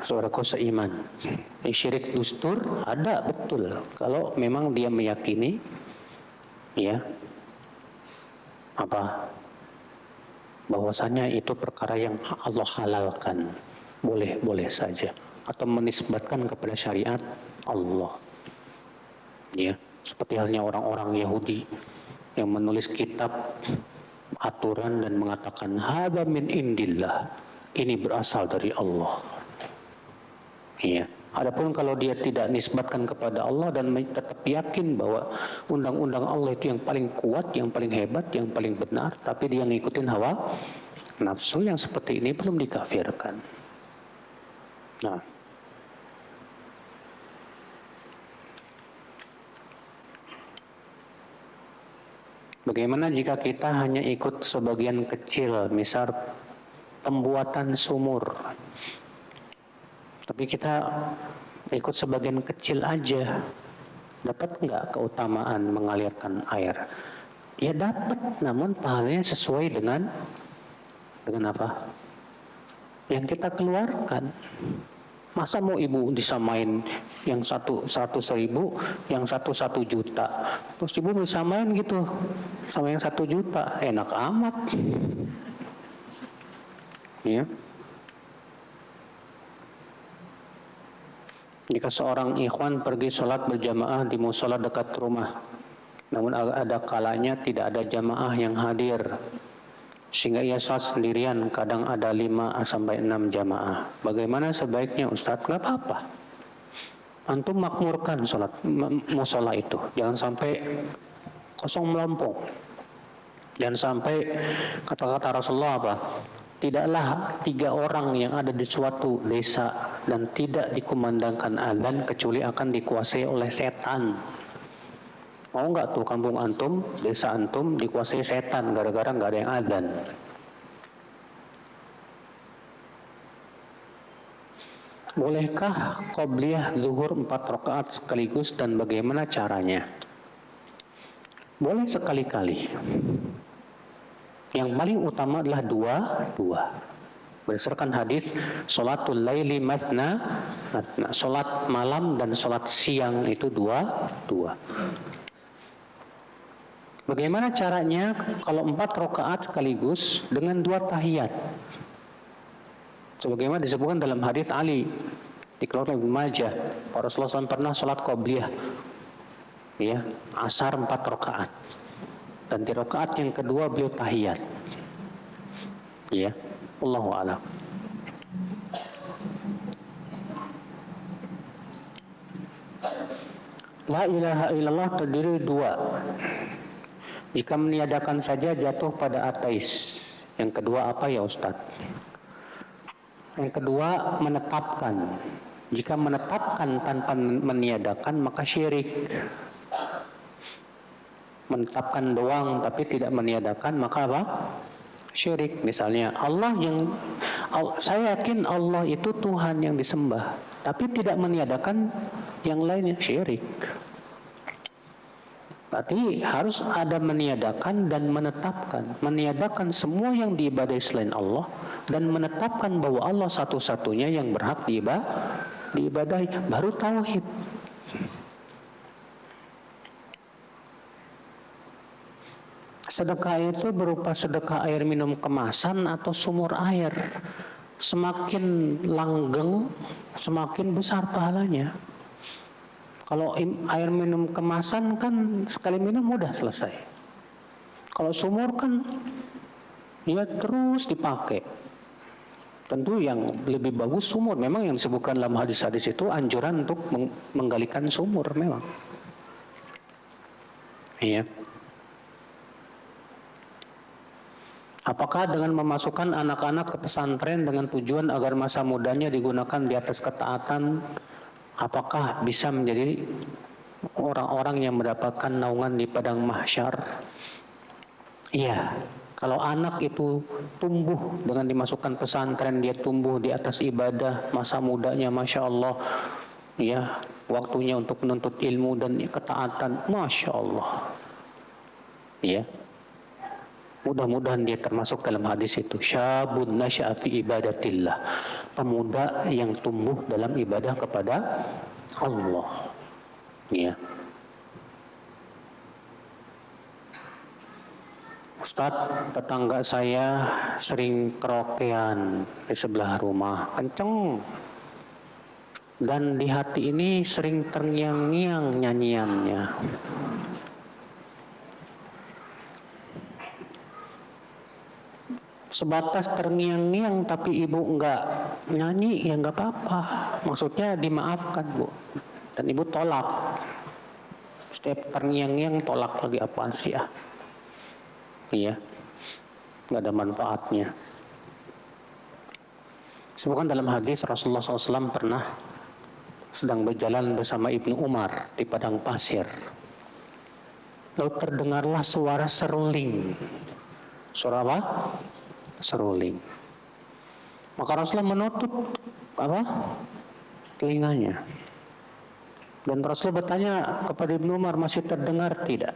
saudaraku seiman. Syirik dustur ada betul. Kalau memang dia meyakini, ya, bahwasanya itu perkara yang Allah halalkan, boleh saja, atau menisbatkan kepada syariat Allah. Ya, seperti halnya orang-orang Yahudi yang menulis kitab aturan dan mengatakan hadza min indillah, ini berasal dari Allah. Iya. Adapun kalau dia tidak nisbatkan kepada Allah dan tetap yakin bahwa undang-undang Allah itu yang paling kuat, yang paling hebat, yang paling benar, tapi dia ngikutin hawa nafsu, yang seperti ini belum dikafirkan. Nah, bagaimana jika kita hanya ikut sebagian kecil, misal pembuatan sumur, tapi kita ikut sebagian kecil aja, dapat nggak keutamaan mengalirkan air? Ya dapat, namun pahalanya sesuai dengan apa? Yang kita keluarkan. Masa mau ibu disamain yang 100.000, yang 1 juta, terus ibu disamain gitu sama yang 1 juta, enak amat. Ya. Jika seorang ikhwan pergi sholat berjamaah di musola dekat rumah, namun ada kalanya tidak ada jamaah yang hadir, sehingga ia sholat sendirian, kadang ada 5-6 jamaah. Bagaimana sebaiknya Ustadz? Gak apa-apa. Antum makmurkan sholat musola itu. Jangan sampai kosong melompong. Jangan sampai kata-kata Rasulullah apa? Tidaklah 3 orang yang ada di suatu desa dan tidak dikumandangkan adzan kecuali akan dikuasai oleh setan. Mau nggak tuh kampung antum, desa antum dikuasai setan gara-gara nggak ada yang adzan? Bolehkah qobliyah zuhur 4 rakaat sekaligus dan bagaimana caranya? Boleh sekali-kali. Yang paling utama adalah dua. Berdasarkan hadis sholatul laili mathna, sholat malam dan sholat siang itu dua. Bagaimana caranya kalau 4 rakaat sekaligus dengan 2 tahiyat? Sebagaimana disebutkan dalam hadis Ali dikeluarkan Ibnu Majah, Rasulullah SAW pernah sholat qobliyah, ya, asar 4 rakaat. Dan di rakaat yang kedua beliau tahiyat. Ya, Allahu a'lam. La ilaha illallah terdiri 2. Jika meniadakan saja jatuh pada ateis. Yang kedua apa ya Ustaz? Yang kedua menetapkan. Jika menetapkan tanpa meniadakan maka syirik. Menetapkan doang tapi tidak meniadakan maka apa? Syirik. Misalnya saya yakin Allah itu Tuhan yang disembah, tapi tidak meniadakan yang lainnya, syirik. Berarti harus ada meniadakan dan menetapkan. Meniadakan semua yang diibadahi selain Allah dan menetapkan bahwa Allah satu-satunya yang berhak diibadahi, baru tauhid. Sedekah itu berupa sedekah air minum kemasan atau sumur air. Semakin langgeng, semakin besar pahalanya. Kalau air minum kemasan kan sekali minum mudah selesai. Kalau sumur kan ya terus dipakai. Tentu yang lebih bagus sumur. Memang yang disebutkan dalam hadis-hadis itu anjuran untuk menggalikan sumur memang. Iya. Apakah dengan memasukkan anak-anak ke pesantren dengan tujuan agar masa mudanya digunakan di atas ketaatan Apakah bisa menjadi orang-orang yang mendapatkan naungan di padang mahsyar? Iya. Kalau anak itu tumbuh dengan dimasukkan pesantren, dia tumbuh di atas ibadah, masa mudanya Masya Allah, ya, waktunya untuk menuntut ilmu dan ketaatan, Masya Allah, ya. Mudah-mudahan dia termasuk dalam hadis itu, syabun nasya'a fi ibadatillah, pemuda yang tumbuh dalam ibadah kepada Allah, ya. Ustadz, tetangga saya sering kerokean di sebelah rumah, kenceng. Dan di hati ini sering terngiang-ngiang nyanyiannya. Sebatas terngiang-ngiang tapi ibu enggak nyanyi, ya enggak apa-apa. Maksudnya dimaafkan, Bu. Dan ibu tolak. Setiap terngiang-ngiang tolak lagi, apaan sih ya? Iya, nggak ada manfaatnya. Sebutkan dalam hadis Rasulullah SAW pernah sedang berjalan bersama Ibnu Umar di padang pasir. Lalu terdengarlah suara seruling. Suara apa? Seruling. Maka Rasulullah menutup telinganya. Dan Rasulullah bertanya kepada Ibnu Umar, masih terdengar tidak?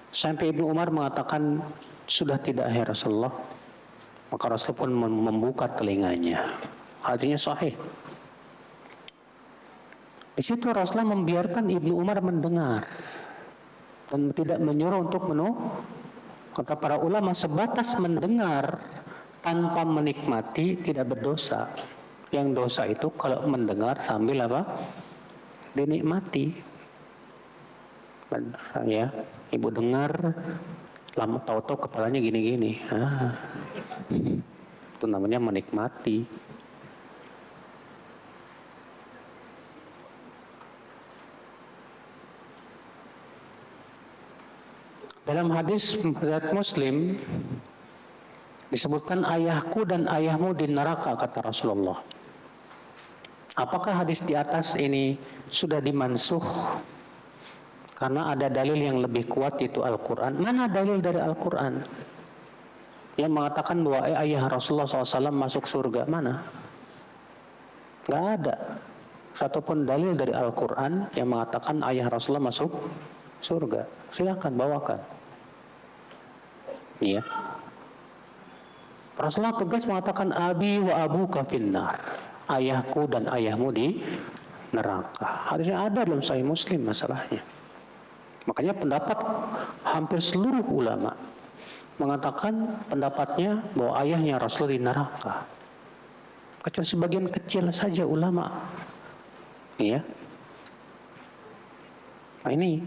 Sampai Ibnu Umar mengatakan, sudah tidak ya Rasulullah. Maka Rasulullah pun membuka telinganya. Hadisnya sahih. Di situ Rasulullah membiarkan Ibnu Umar mendengar dan tidak menyuruh untuk kata para ulama, sebatas mendengar tanpa menikmati tidak berdosa. Yang dosa itu kalau mendengar sambil dinikmati. Ya, ibu dengar, lama tahu-tahu kepalanya gini-gini. Itu namanya menikmati. Dalam hadis riwayat Muslim disebutkan ayahku dan ayahmu di neraka, kata Rasulullah. Apakah hadis di atas ini sudah dimansuh? Karena ada dalil yang lebih kuat, yaitu Al-Quran. Mana dalil dari Al-Quran yang mengatakan bahwa ayah Rasulullah SAW masuk surga? Mana? Gak ada satupun dalil dari Al-Quran yang mengatakan ayah Rasulullah masuk surga. Silakan bawakan. Iya. Rasulullah tegas mengatakan abi wa abuka finnar. Ayahku dan ayahmu di neraka. Hadisnya ada dalam Sahih Muslim masalahnya. Makanya pendapat hampir seluruh ulama mengatakan pendapatnya bahwa ayahnya Rasulullah di neraka. Kecuali sebagian kecil saja ulama. Iya. Nah ini.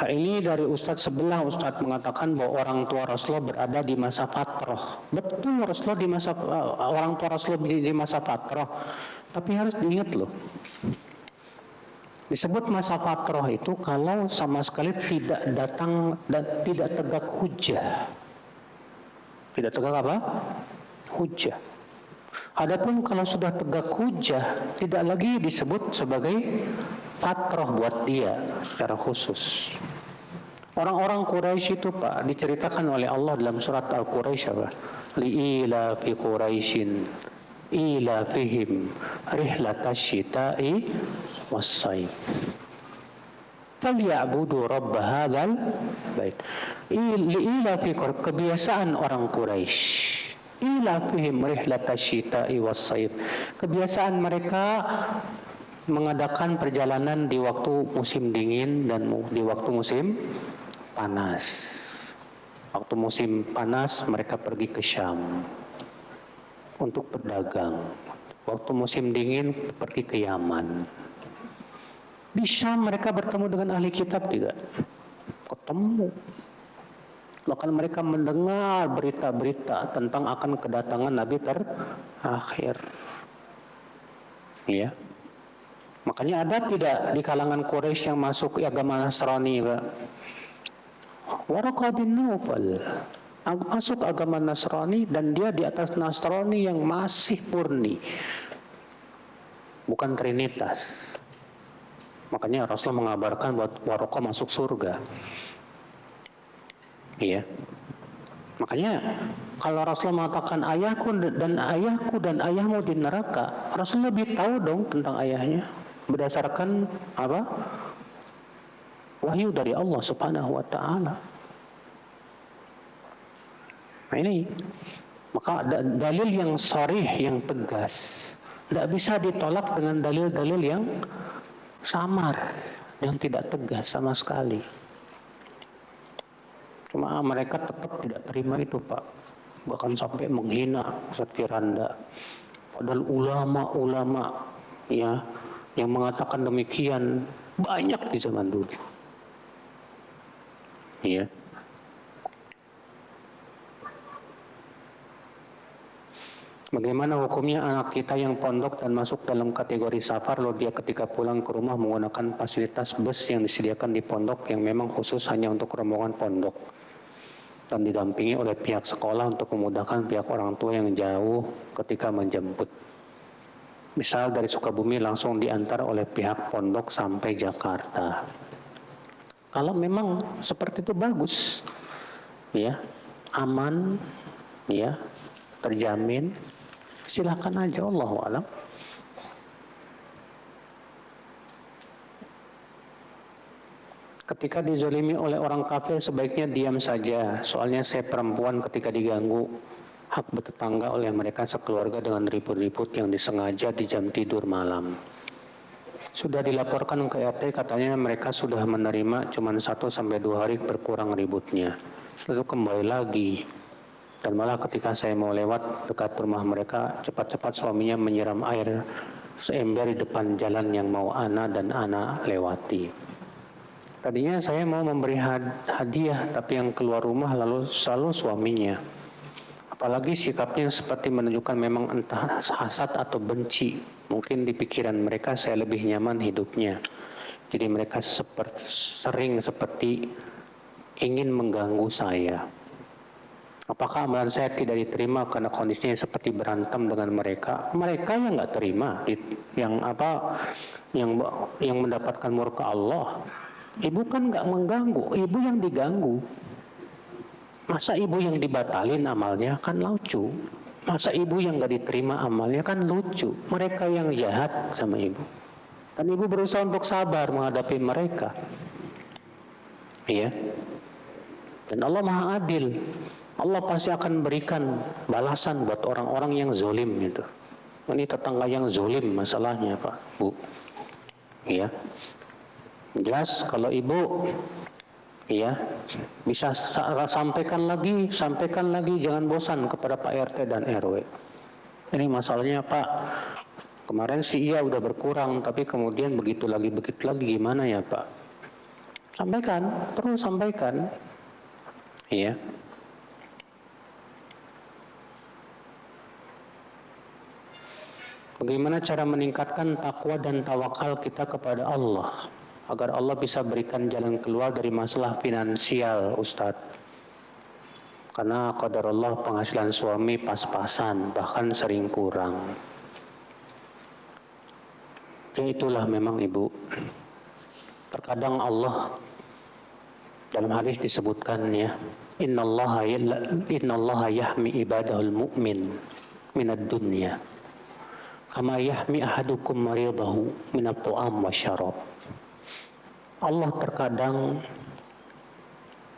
Hal ini dari Ustadz sebelah, Ustadz mengatakan bahwa orang tua Rasulullah berada di masa fatrah. Betul, Rasulullah di masa orang tua Rasulullah di masa fatrah. Tapi harus diingat loh. Disebut masa fatrah itu kalau sama sekali tidak datang dan tidak tegak hujjah. Tidak tegak apa? Hujjah. Adapun kalau sudah tegak hujjah, tidak lagi disebut sebagai fatrah buat dia secara khusus. Orang-orang Quraisy itu Pak diceritakan oleh Allah dalam surat Al-Quraisy apa? Li'ila fi Quraisyin ila fihim rihlatash shita'i was-sayf. Falyabudu rabb hadzal bait. Li'ila fi kebiasaan orang Quraisy. Ila fihim rihlatash shita'i was-sayf. Kebiasaan mereka mengadakan perjalanan di waktu musim dingin dan di waktu musim panas. Waktu musim panas mereka pergi ke Syam untuk berdagang. Waktu musim dingin pergi ke Yaman. Di Syam mereka bertemu dengan ahli kitab tidak? Ketemu. Bahkan mereka mendengar berita-berita tentang akan kedatangan Nabi terakhir. Ya. Makanya ada tidak di kalangan Quraisy yang masuk agama Nasrani, Pak? Waraqah bin Naufal masuk agama Nasrani dan dia di atas Nasrani yang masih murni, bukan Trinitas. Makanya Rasulullah mengabarkan bahwa Waraqah masuk surga. Iya. Makanya kalau Rasulullah mengatakan ayahku dan ayahmu di neraka, Rasul lebih tahu dong tentang ayahnya berdasarkan apa? Wahyu dari Allah Subhanahu wa taala. Nah ini, maka dalil yang sharih, yang tegas, tidak bisa ditolak dengan dalil-dalil yang samar, yang tidak tegas sama sekali. Cuma mereka tetap tidak terima itu, Pak. Bahkan sampai menghina Ustaz Firanda. Padahal ulama-ulama ya yang mengatakan demikian banyak di zaman dulu. Iya. Bagaimana hukumnya anak kita yang pondok dan masuk dalam kategori safar, lalu dia ketika pulang ke rumah menggunakan fasilitas bus yang disediakan di pondok yang memang khusus hanya untuk rombongan pondok dan didampingi oleh pihak sekolah untuk memudahkan pihak orang tua yang jauh ketika menjemput. Misal dari Sukabumi langsung diantar oleh pihak pondok sampai Jakarta. Kalau memang seperti itu bagus, ya, aman, ya, terjamin. Silakan aja, Allahu a'lam. Ketika dizalimi oleh orang kafir sebaiknya diam saja. Soalnya saya perempuan ketika diganggu hak bertetangga oleh mereka sekeluarga dengan ribut-ribut yang disengaja di jam tidur malam. Sudah dilaporkan ke RT, katanya mereka sudah menerima cuma 1-2 hari berkurang ributnya. Lalu kembali lagi. Dan malah ketika saya mau lewat dekat rumah mereka, cepat-cepat suaminya menyiram air seember di depan jalan yang mau Ana dan Ana lewati. Tadinya saya mau memberi hadiah, tapi yang keluar rumah lalu selalu suaminya. Apalagi sikapnya seperti menunjukkan memang entah hasad atau benci. Mungkin di pikiran mereka saya lebih nyaman hidupnya. Jadi mereka sering seperti ingin mengganggu saya. Apakah amalan saya tidak diterima karena kondisinya seperti berantem dengan mereka? Mereka yang nggak terima, yang mendapatkan murka Allah. Ibu kan nggak mengganggu, ibu yang diganggu. Masa ibu yang dibatalin amalnya kan lucu. Masa ibu yang nggak diterima amalnya kan lucu. Mereka yang jahat sama ibu. Dan ibu berusaha untuk sabar menghadapi mereka. Iya. Dan Allah Maha Adil. Allah pasti akan berikan balasan buat orang-orang yang zolim itu. Ini tetangga yang zolim masalahnya, Pak, Bu. Iya. Jelas kalau ibu ya bisa sampaikan lagi, jangan bosan kepada Pak RT dan RW. Ini masalahnya, Pak. Kemarin sih iya udah berkurang, tapi kemudian begitu lagi gimana ya, Pak? Sampaikan, terus sampaikan. Iya. Bagaimana cara meningkatkan takwa dan tawakal kita kepada Allah agar Allah bisa berikan jalan keluar dari masalah finansial, Ustadz? Karena qadarullah penghasilan suami pas-pasan, bahkan sering kurang. Ya itulah memang Ibu. Terkadang Allah dalam hadis disebutkan ya, Innallaha yahmi ibadahul mu'min minad dunya kama yahmi ahadukum maridahu minat tu'am wa syarab. Allah terkadang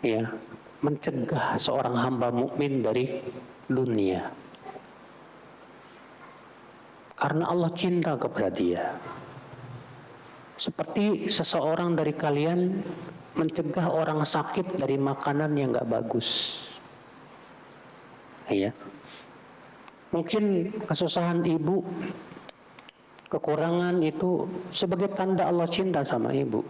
ya mencegah seorang hamba mukmin dari dunia karena Allah cinta kepada dia. Seperti seseorang dari kalian mencegah orang sakit dari makanan yang gak bagus. Iya. Mungkin kesusahan ibu, kekurangan itu sebagai tanda Allah cinta sama ibu.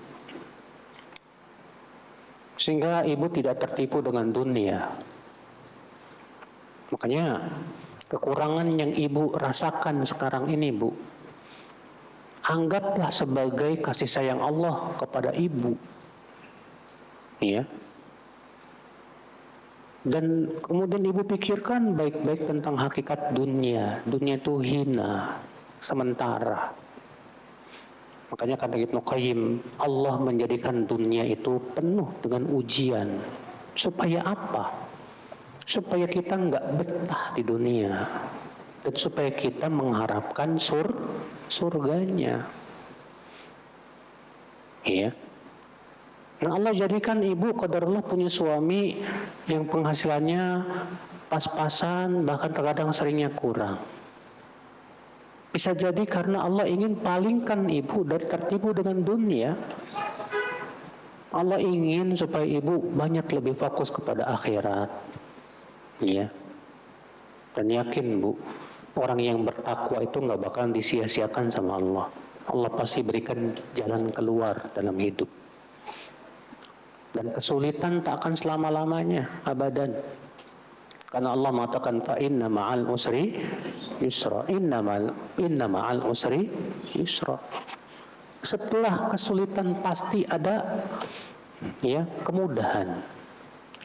Sehingga ibu tidak tertipu dengan dunia. Makanya kekurangan yang ibu rasakan sekarang ini, Bu, anggaplah sebagai kasih sayang Allah kepada ibu. Ya. Dan kemudian ibu pikirkan baik-baik tentang hakikat dunia. Dunia itu hina, sementara. Makanya kata Ibnu Qayyim, Allah menjadikan dunia itu penuh dengan ujian. Supaya apa? Supaya kita nggak betah di dunia. Dan supaya kita mengharapkan surganya. Iya. Nah, Allah jadikan ibu qadarullah punya suami yang penghasilannya pas-pasan, bahkan terkadang seringnya kurang. Bisa jadi karena Allah ingin palingkan ibu dari tertipu dengan dunia. Allah ingin supaya ibu banyak lebih fokus kepada akhirat. Ya. Dan yakin bu, orang yang bertakwa itu nggak bakalan disia-siakan sama Allah. Allah pasti berikan jalan keluar dalam hidup. Dan kesulitan tak akan selama-lamanya, abadan. Karena Allah mengatakan fa inna ma'al usri yusra. Inna ma'al usri yusra. Setelah kesulitan pasti ada ya kemudahan.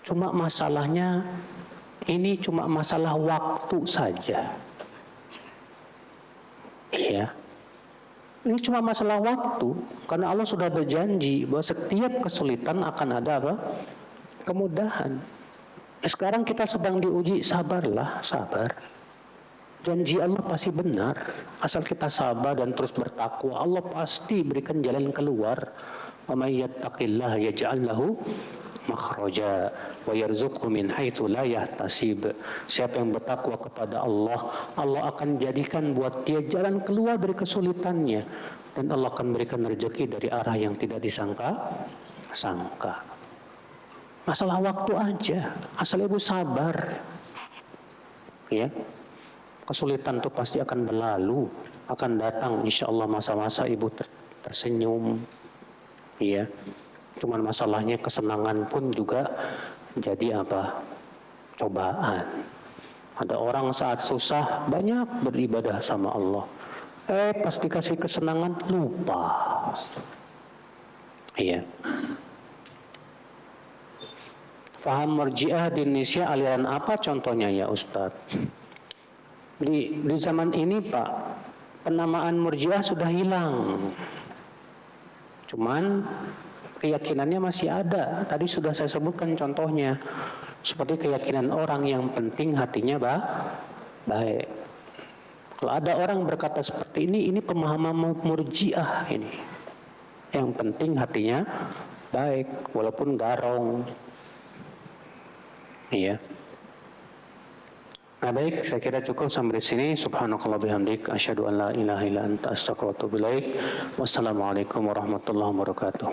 Cuma masalahnya ini cuma masalah waktu saja. Ya. Ini cuma masalah waktu, karena Allah sudah berjanji bahwa setiap kesulitan akan ada apa? Kemudahan. Sekarang kita sedang diuji, sabarlah, sabar. Janji Allah pasti benar. Asal kita sabar dan terus bertakwa, Allah pasti berikan jalan keluar. Wa may yattaqillaha yaj'al lahu makhraja wa yarzuqhu min haitsu la yahtasib. Siapa yang bertakwa kepada Allah, Allah akan jadikan buat dia jalan keluar dari kesulitannya, dan Allah akan berikan rezeki dari arah yang tidak disangka. Masalah waktu aja, asal ibu sabar. Ya. Kesulitan itu pasti akan berlalu, akan datang insyaallah masa-masa ibu tersenyum. Ya. Cuman masalahnya kesenangan pun juga jadi apa? Cobaan. Ada orang saat susah banyak beribadah sama Allah. Pas dikasih kesenangan lupa. Iya. Faham Murji'ah di Indonesia aliran apa contohnya ya Ustadz? Di zaman ini Pak, penamaan Murji'ah sudah hilang. Cuman keyakinannya masih ada. Tadi sudah saya sebutkan contohnya. Seperti keyakinan orang yang penting hatinya baik. Kalau ada orang berkata seperti ini pemahaman Murji'ah ini. Yang penting hatinya baik, walaupun garong. Iya. Nah baik, saya kira cukup sampai di sini. Subhanakallah bihamdik, asyhadu an la ilaha illa anta astaghfiruka wa atubu ilaik. Wassalamualaikum warahmatullahi wabarakatuh.